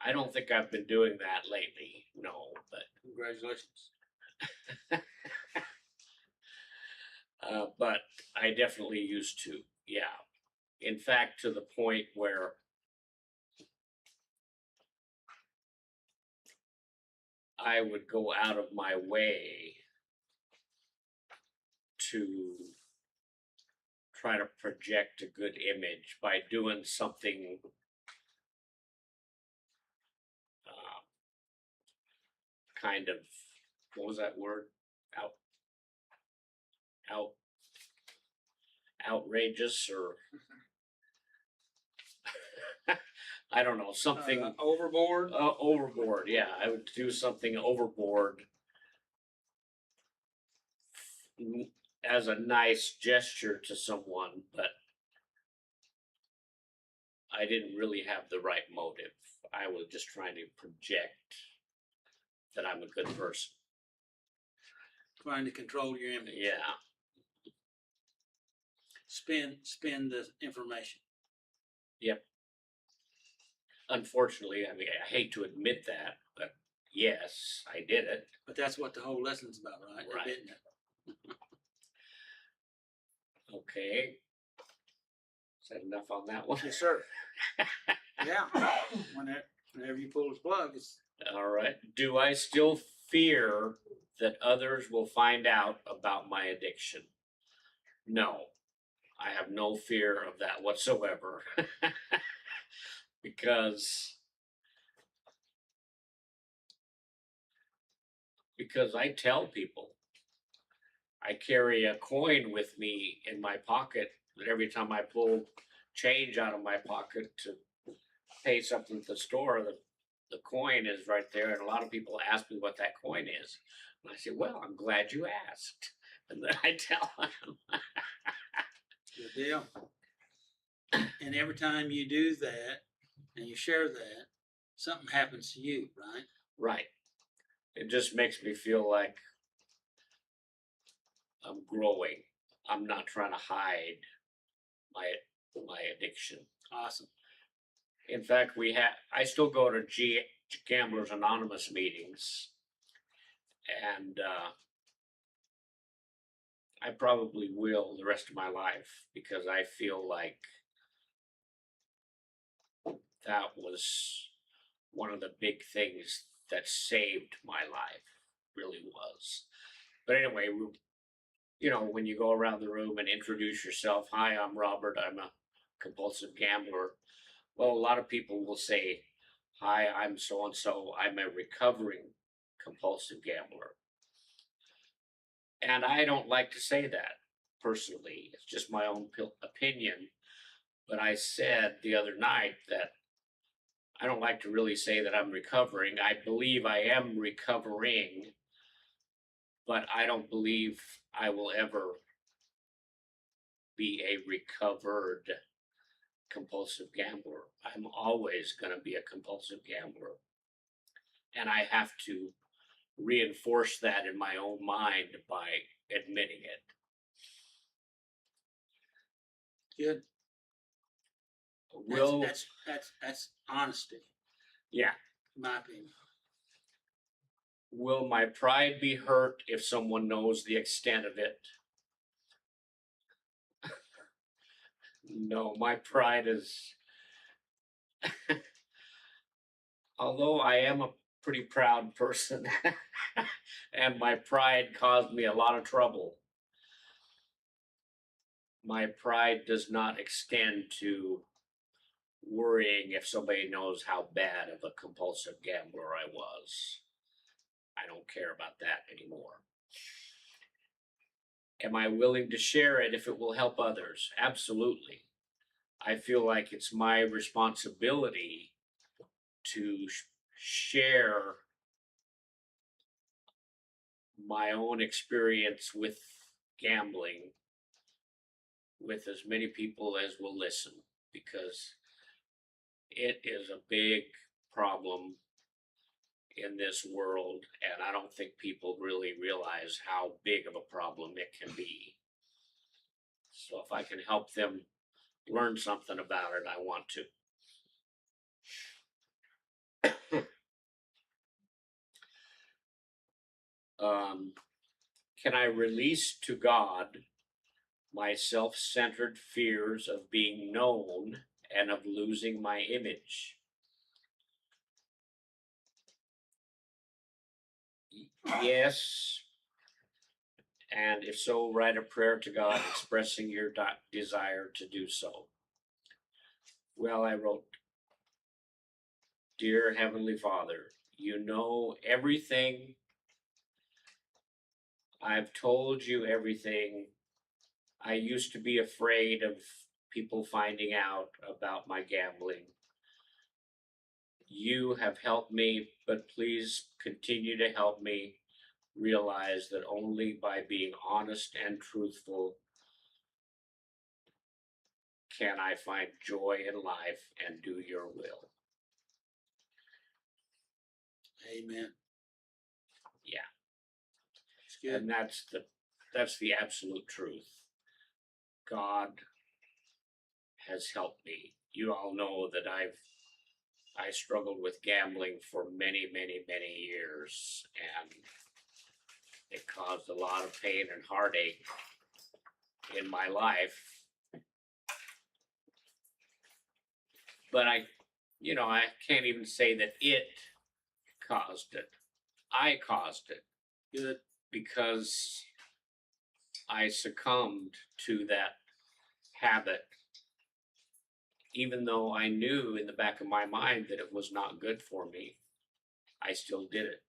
I don't think I've been doing that lately, no, but Congratulations. but I definitely used to, yeah. In fact, to the point where I would go out of my way to try to project a good image by doing something kind of, what was that word? Outrageous, or I don't know, something Overboard. overboard. Yeah, I would do something overboard as a nice gesture to someone, but I didn't really have the right motive. I was just trying to project that I'm a good person. Trying to control your image. Yeah. Spin the information. Yep. Unfortunately, I mean, I hate to admit that, but yes, I did it. But that's what the whole lesson's about, right? Right. Admitting it. Okay. Is that enough on that one? Yes, sir. Yeah. Whenever you pull the plug, it's All right. Do I still fear that others will find out about my addiction? No, I have no fear of that whatsoever. because I tell people I carry a coin with me in my pocket that every time I pull change out of my pocket to pay something at the store, the coin is right there. And a lot of people ask me what that coin is. And I say, well, I'm glad you asked. And then I tell them. good deal. And every time you do that and you share that, something happens to you, right? Right. It just makes me feel like I'm growing. I'm not trying to hide my addiction. Awesome. In fact, I still go to Gamblers Anonymous meetings, and I probably will the rest of my life because I feel like that was one of the big things that saved my life, really was. But anyway, when you go around the room and introduce yourself, hi, I'm Robert, I'm a compulsive gambler. Well, a lot of people will say, hi, I'm so-and-so, I'm a recovering compulsive gambler. And I don't like to say that personally. It's just my own opinion. But I said the other night that I don't like to really say that I'm recovering. I believe I am recovering, but I don't believe I will ever be a recovered compulsive gambler. I'm always going to be a compulsive gambler. And I have to reinforce that in my own mind by admitting it. Good. That's honesty, Yeah. in my opinion. Will my pride be hurt if someone knows the extent of it? No, my pride is, although I am a pretty proud person, and my pride caused me a lot of trouble, my pride does not extend to worrying if somebody knows how bad of a compulsive gambler I was. I don't care about that anymore. Am I willing to share it if it will help others? Absolutely. I feel like it's my responsibility to share my own experience with gambling with as many people as will listen, because it is a big problem in this world, and I don't think people really realize how big of a problem it can be. So if I can help them learn something about it, I want to. Can I release to God my self-centered fears of being known and of losing my image? Yes. And if so, write a prayer to God expressing your desire to do so. Well, I wrote, Dear Heavenly Father, you know everything. I've told you everything. I used to be afraid of people finding out about my gambling. You have helped me, but please continue to help me realize that only by being honest and truthful can I find joy in life and do your will. Amen. good. And that's the absolute truth. God has helped me. You all know that I struggled with gambling for many, many, many years, and it caused a lot of pain and heartache in my life. But I can't even say that it caused it. I caused it. Good. Because I succumbed to that habit, even though I knew in the back of my mind that it was not good for me. I still did it.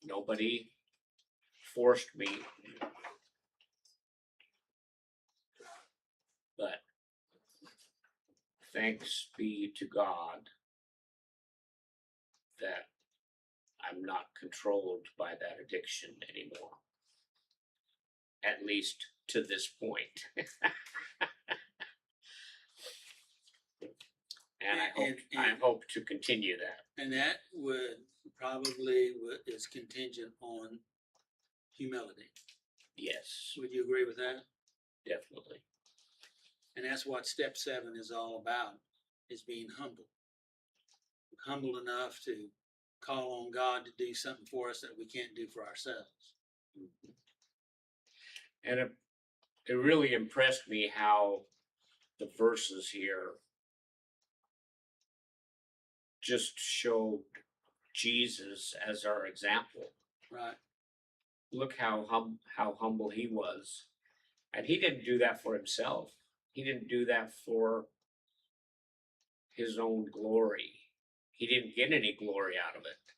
Nobody forced me, but thanks be to God that I'm not controlled by that addiction anymore. At least to this point. And I hope to continue that. And that is contingent on humility. Yes, Would you agree with that? definitely. And that's what step 7 is all about, is being humble. Humble enough to call on God to do something for us that we can't do for ourselves. And it really impressed me how the verses here just showed Jesus as our example. Right. Look how humble he was. And he didn't do that for himself. He didn't do that for his own glory. He didn't get any glory out of it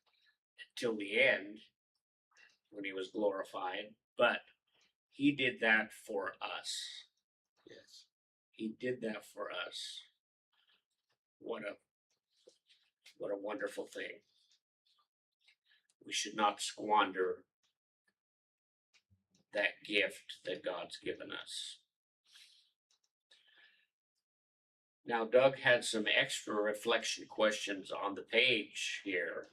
until the end when he was glorified. But he did that for us. Yes. He did that for us. What a wonderful thing. We should not squander that gift that God's given us. Now, Doug had some extra reflection questions on the page here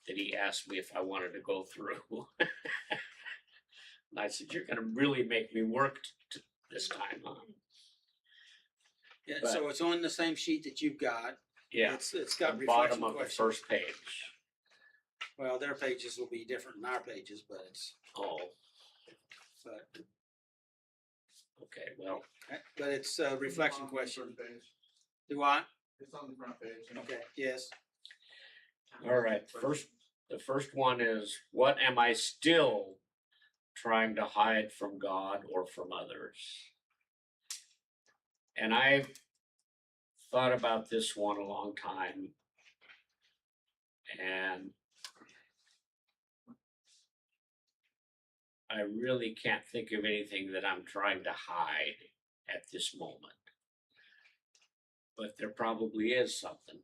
that he asked me if I wanted to go through. And I said, you're going to really make me work this time, huh? Yeah, But- so it's on the same sheet that you've got. Yeah, It's got the bottom reflection of the questions. first page. Well, their pages will be different than our pages, but Okay, well, it's a reflection question. Front page. Do I? It's on the front page. Okay, yes. all right. The first one is, what am I still trying to hide from God or from others? And I've thought about this one a long time, and I really can't think of anything that I'm trying to hide at this moment. But there probably is something.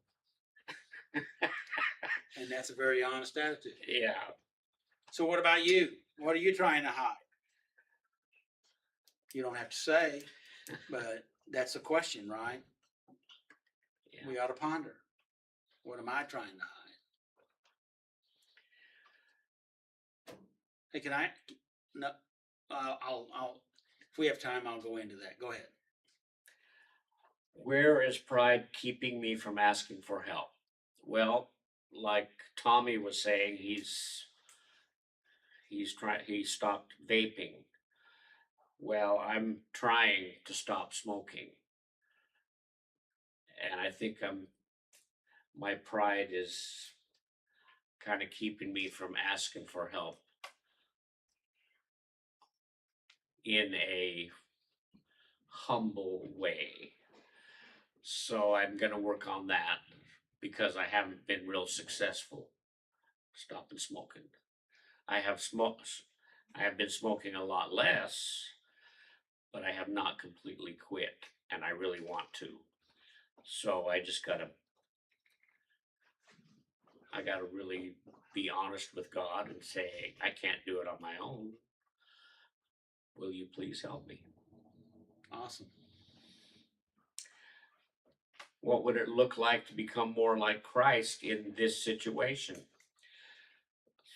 And that's a very honest attitude. Yeah. So what about you? What are you trying to hide? You don't have to say, but that's a question, right? Yeah. We ought to ponder. What am I trying to hide? Hey, can I? No, I'll. If we have time, I'll go into that. Go ahead. Where is pride keeping me from asking for help? Well, like Tommy was saying, he stopped vaping. Well, I'm trying to stop smoking. And I think my pride is kind of keeping me from asking for help in a humble way. So I'm going to work on that because I haven't been real successful stopping smoking. I have been smoking a lot less, but I have not completely quit, and I really want to. So I gotta really be honest with God and say, hey, I can't do it on my own. Will you please help me? Awesome. What would it look like to become more like Christ in this situation?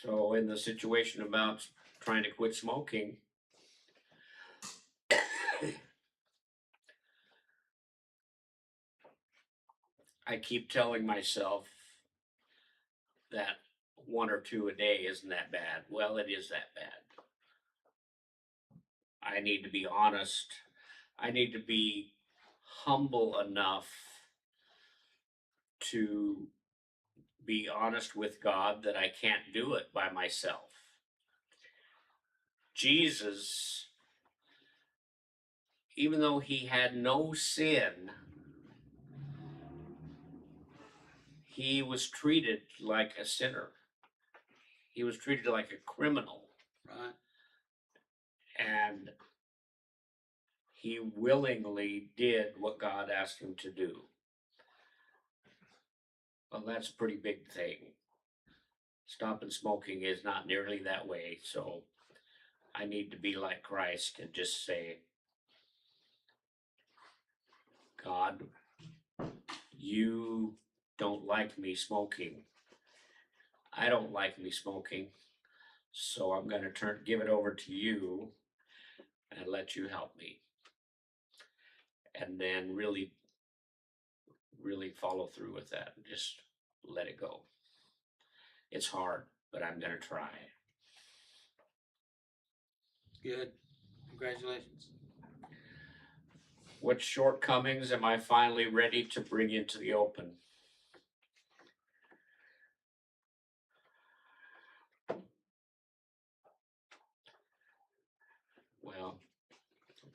So in the situation about trying to quit smoking, I keep telling myself that one or two a day isn't that bad. Well, it is that bad. I need to be honest. I need to be humble enough to be honest with God that I can't do it by myself. Jesus, even though he had no sin, he was treated like a sinner. He was treated like a criminal. Right. And he willingly did what God asked him to do. Well, that's a pretty big thing. Stopping smoking is not nearly that way, so I need to be like Christ and just say, God, you don't like me smoking. I don't like me smoking, so I'm going to give it over to you and let you help me. And then really follow through with that and just let it go. It's hard, but I'm going to try. Good. Congratulations. What shortcomings am I finally ready to bring into the open?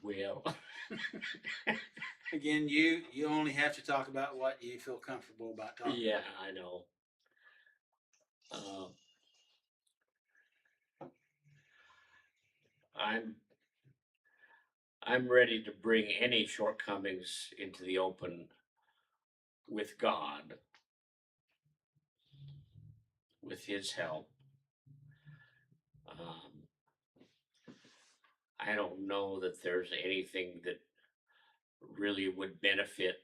Well, Again, you only have to talk about what you feel comfortable about talking. yeah, I know. I'm ready to bring any shortcomings into the open with God, with His help. I don't know that there's anything that really would benefit.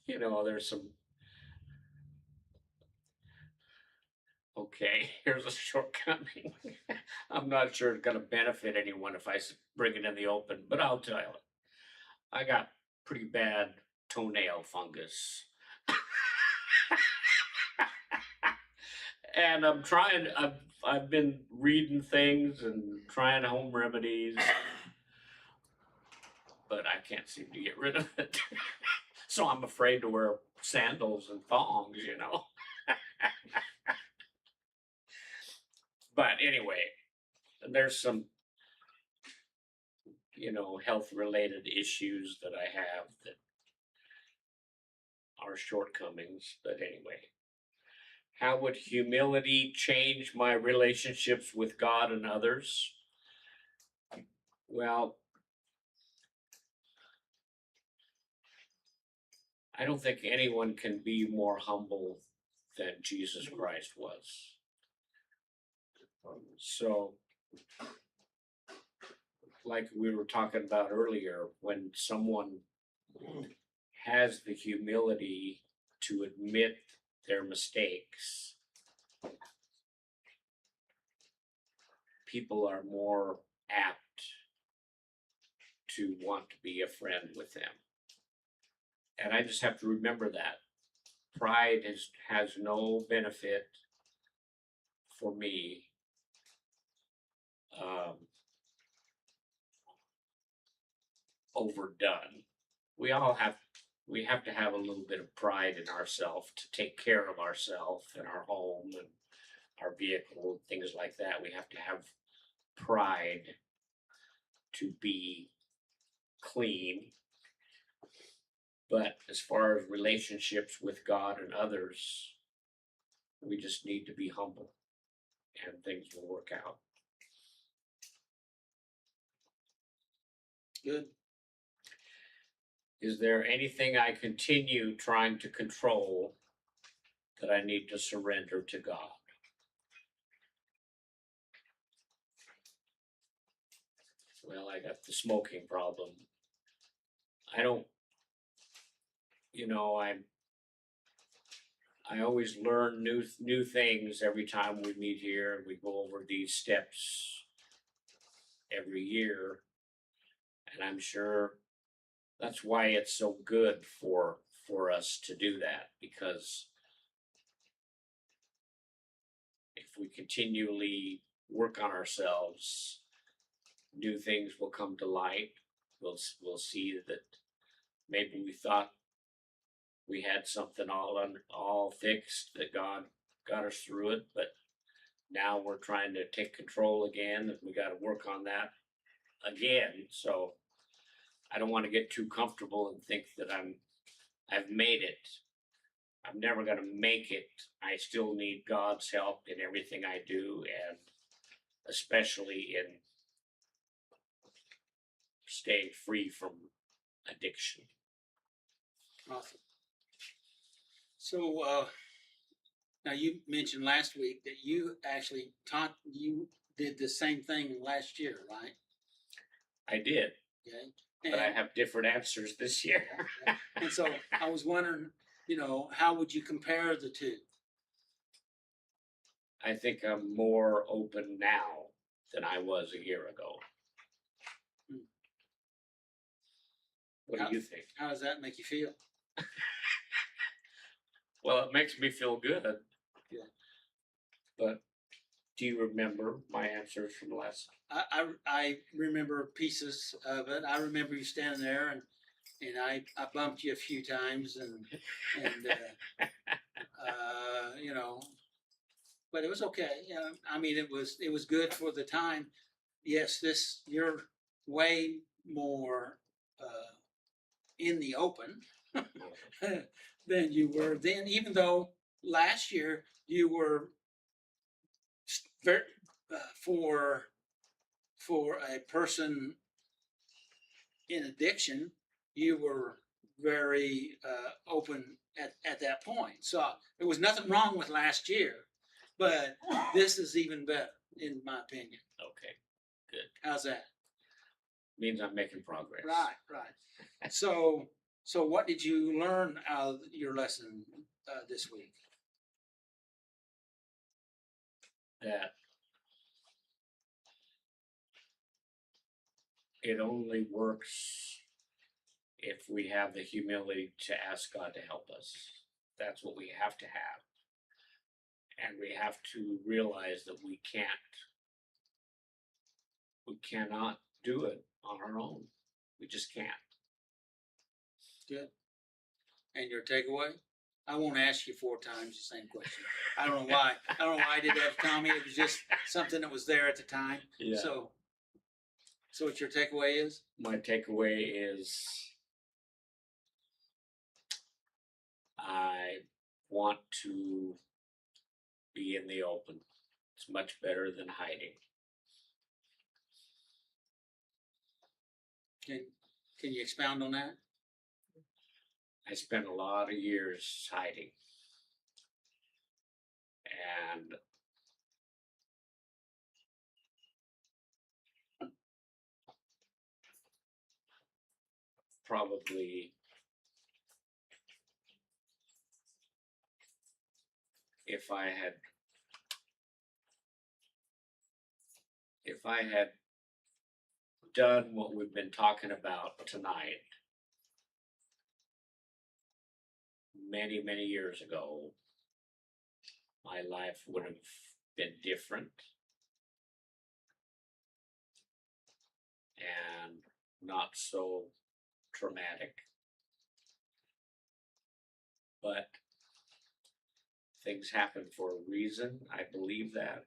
You know, there's some. Okay, here's a shortcoming. I'm not sure it's going to benefit anyone if I bring it in the open, but I'll tell you. I got pretty bad toenail fungus. And I've been reading things and trying home remedies, but I can't seem to get rid of it. So I'm afraid to wear sandals and thongs, you know. But anyway, there's some, you know, health related issues that I have that are shortcomings. But anyway, how would humility change my relationships with God and others? Well, I don't think anyone can be more humble than Jesus Christ was. So, like we were talking about earlier, when someone has the humility to admit their mistakes, people are more apt to want to be a friend with them. And I just have to remember that. Pride has no benefit for me. Overdone. We have to have a little bit of pride in ourselves to take care of ourselves and our home and our vehicle, things like that. We have to have pride to be clean. But as far as relationships with God and others, we just need to be humble and things will work out. Good. Is there anything I continue trying to control that I need to surrender to God? Well, I got the smoking problem. I don't, you know, I always learn new things every time we meet here, and we go over these steps every year. And I'm sure that's why it's so good for us to do that, because if we continually work on ourselves, new things will come to light. We'll see that maybe we thought we had something all fixed, that God got us through it, but now we're trying to take control again, and we got to work on that again. So I don't want to get too comfortable and think that I've made it. I'm never going to make it. I still need God's help in everything I do, and especially in staying free from addiction. Awesome. So, now you mentioned last week that you actually did the same thing last year, right? I did, Okay. but I have different answers this year. And so I was wondering, how would you compare the two? I think I'm more open now than I was a year ago. What do you think? How does that make you feel? Well, it makes me feel good. Yeah. But do you remember my answers from last? I remember pieces of it. I remember you standing there and I bumped you a few times and but it was okay. I mean, it was good for the time. Yes, you're way more in the open than you were then, even though last year you were very, for a person in addiction, you were very open at that point. So there was nothing wrong with last year, but this is even better, in my opinion. Okay, good. How's that? Means I'm making progress. Right. So what did you learn out of your lesson this week? That it only works if we have the humility to ask God to help us. That's what we have to have. And we have to realize that we cannot do it on our own. We just can't. Good. And your takeaway? I won't ask you 4 times the same question. I don't know why. I don't know why I did that to Tommy. It was just something that was there at the time. Yeah. So what your takeaway is? My takeaway is I want to be in the open. It's much better than hiding. Can you expound on that? I spent a lot of years hiding. And probably if I had done what we've been talking about tonight many, many years ago, my life would have been different and not so traumatic. But things happen for a reason. I believe that.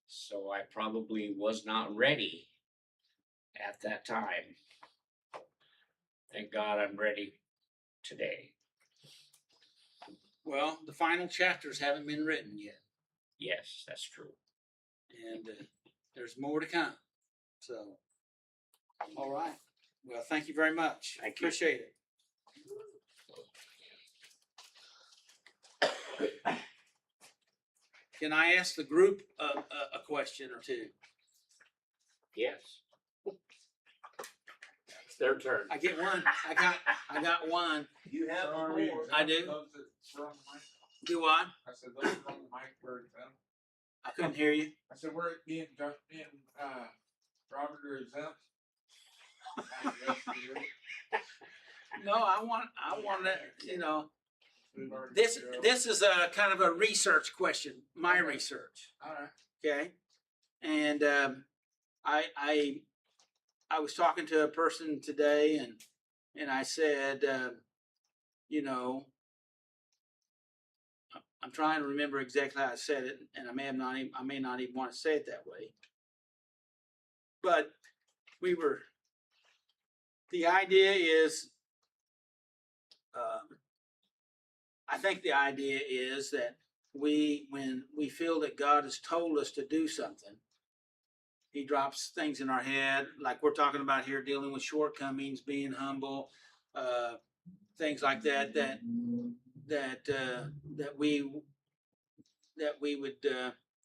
So I probably was not ready at that time. Thank God I'm ready today. Well, the final chapters haven't been written yet. Yes, that's true. And there's more to come. So, all right. Well, thank you very much. Thank you. Appreciate it. Can I ask the group a question or two? Yes. It's their turn. I get one. I got one. You have I do. Do what? I said, those are on the mic for exempt. I couldn't hear you. I said, we're being, Robert are exempt. No, I want to, We've already this figured out. this is a kind of a research question, my Okay. research. All right. Okay, and I was talking to a person today, and I said, I'm trying to remember exactly how I said it, and I may not even want to say it that way. But the idea is, I think the idea is that when we feel that God has told us to do something, He drops things in our head, like we're talking about here, dealing with shortcomings, being humble, things like that. That we would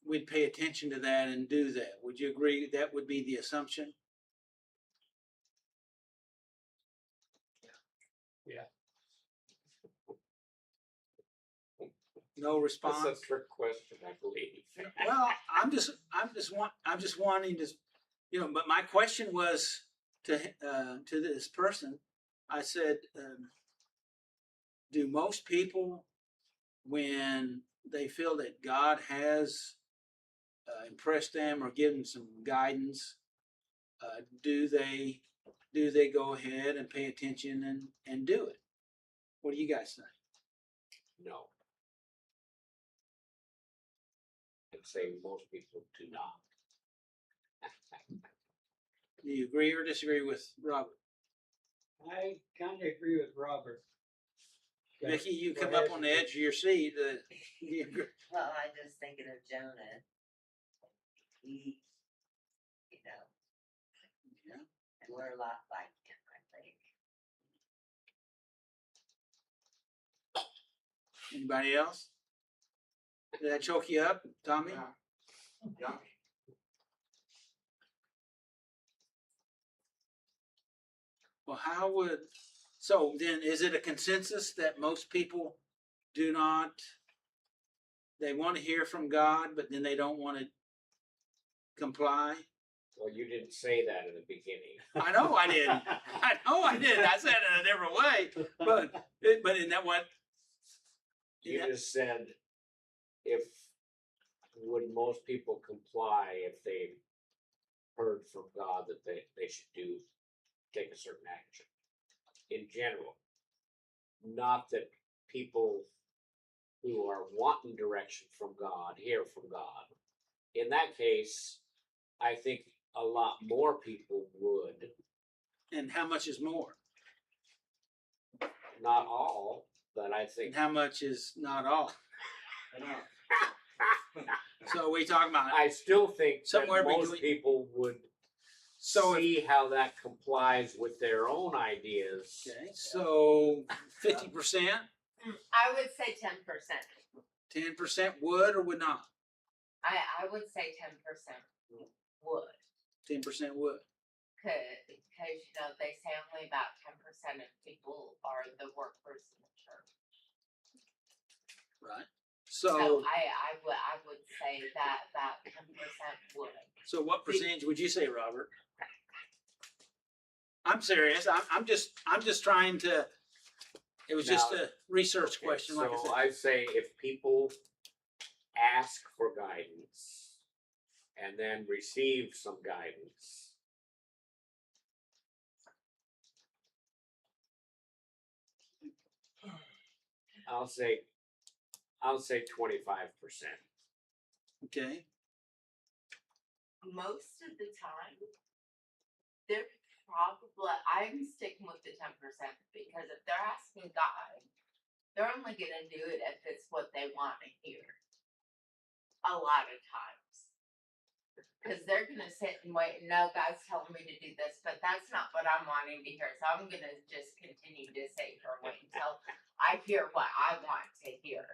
we'd pay attention to that and do that. Would you agree that would be the assumption? Yeah. No response. That's a trick question, I believe. Well, I'm just wanting to, but my question was to this person. I said, do most people, when they feel that God has impressed them or given some guidance, do they go ahead and pay attention and do it? What do you guys think? No. I'd say most people do not. Do you agree or disagree with Robert? I kind of agree with Robert. Okay, Mickey, you go come ahead. up on the edge of your seat. You agree? Well, I'm just thinking of Jonah. He, Yeah. and we're a lot like him, I think. Anybody else? Did that choke you up, Tommy? Yeah. Yeah. Well, so then is it a consensus that most people do not, they want to hear from God, but then they don't want to comply? Well, you didn't say that in the beginning. I know I didn't. I know I didn't. I said it in a different way, but isn't that what? You Yeah. just said, would most people comply if they heard from God that they should take a certain action in general. Not that people who are wanting direction from God hear from God. In that case, I think a lot more people would. And how much is more? Not all, but I think And how much is not all? I know. So we talking about I still think Somewhere that most between- people would so if, see how that complies with their own ideas. okay, so 50%, I would say 10%. 10% would or would not? I would say 10% would. 10% would. Because they say only about 10% of people are the workers in the church. Right. So So I would say that 10% would. so what percentage would you say, Robert? I'm serious. I'm just trying to. It was just Now, a research Okay, question, so like I said. I say if people ask for guidance and then receive some guidance, I'll say 25%. Okay. Most of the time, they're probably, I'm sticking with the 10% because if they're asking God, they're only going to do it if it's what they want to hear. A lot of times. Because they're going to sit and wait, no, God's telling me to do this, but that's not what I'm wanting to hear. So I'm going to just continue to sit here and wait until I hear what I want to hear.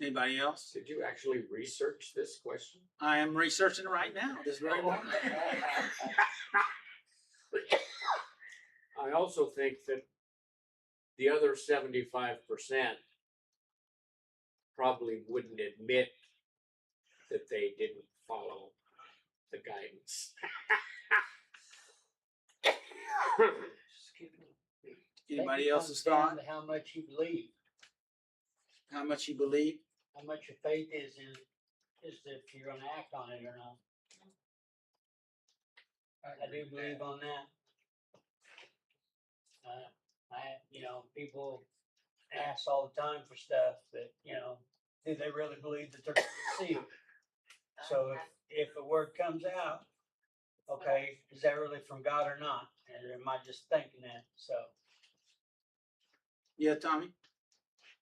Anybody else? Did you actually research this question? I am researching it right now. This very moment. I also think that the other 75% probably wouldn't admit that they didn't follow the guidance. Excuse me. Anybody Think it else's comes down thought? to how much you believe, How much you believe? how much your faith is if you're gonna act on it or not. I do believe on that. People ask all the time for stuff that, do they really believe that they're gonna receive it? So if a word comes out, okay, is that really from God or not? And am I just thinking that? So, Yeah, Tommy?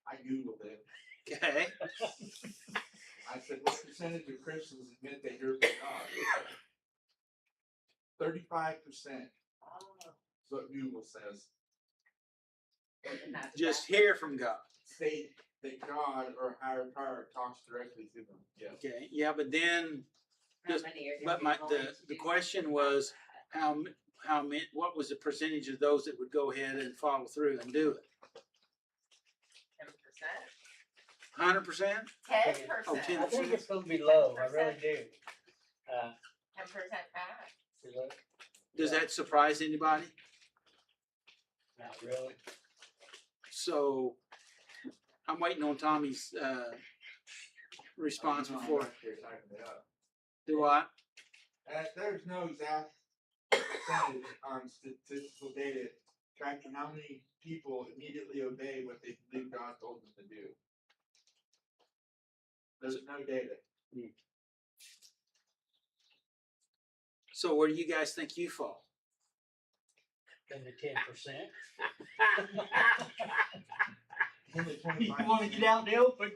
I Googled it. Okay. I said, what percentage of Christians admit they hear from God? 35%. That's what Google says. Just hear from God. State that God or higher power talks directly to them. Yes. Okay, yeah, but then, How Just- many are but gonna be willing to the do question something was, about that? how many, what was the percentage of those that would go ahead and follow through and do it? 10%. 100%? 10%. Oh, 10%. I think it's gonna be low, I really do. 10% back. Does that surprise anybody? Not really. So, I'm waiting on Tommy's, response before. You're typing it up. Do I? There's no exact percentage on statistical data tracking how many people immediately obey what they believe God told them to do. There's no data. So where do you guys think you fall? In the 10%. Only You 25%. wanna get out in the open?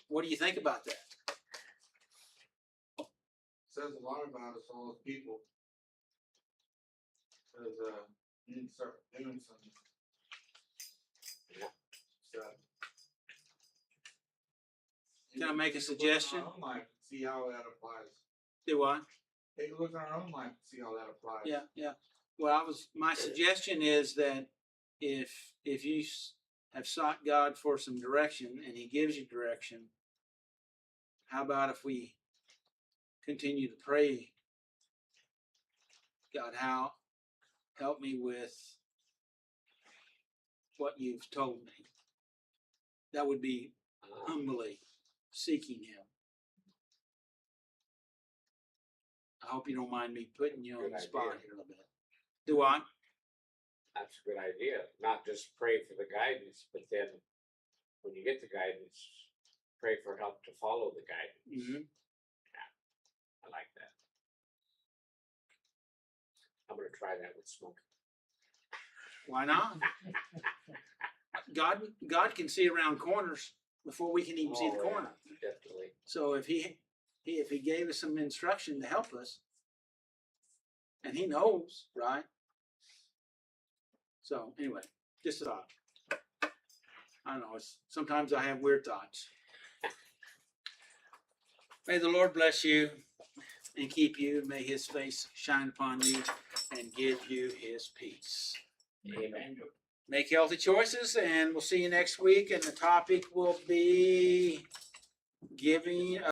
What do you think about that? Says a lot about us all as people. Says you need to start doing some stuff. Can I make a Take look at suggestion? our own life and see how that applies. Do I? Take a look at our own life and see how that applies. Yeah. Well, my suggestion is that if you have sought God for some direction and He gives you direction, how about if we continue to pray, God, help me with what you've told me. That would be humbly seeking Him. I hope you don't mind me putting you on Good the spot idea. here a little bit. Do I? That's a good idea. Not just pray for the guidance, but then when you get the guidance, pray for help to follow the guidance. Mm-hmm. I like that. I'm gonna try that with smoking. Why not? God can see around corners before we can even see the Oh, yeah, corner. definitely. So if he gave us some instruction to help us, and He knows, right? So anyway, just a thought. I don't know. Sometimes I have weird thoughts. May the Lord bless you and keep you. May His face shine upon you and give you His peace. Amen. Make healthy choices, and we'll see you next week. And the topic will be giving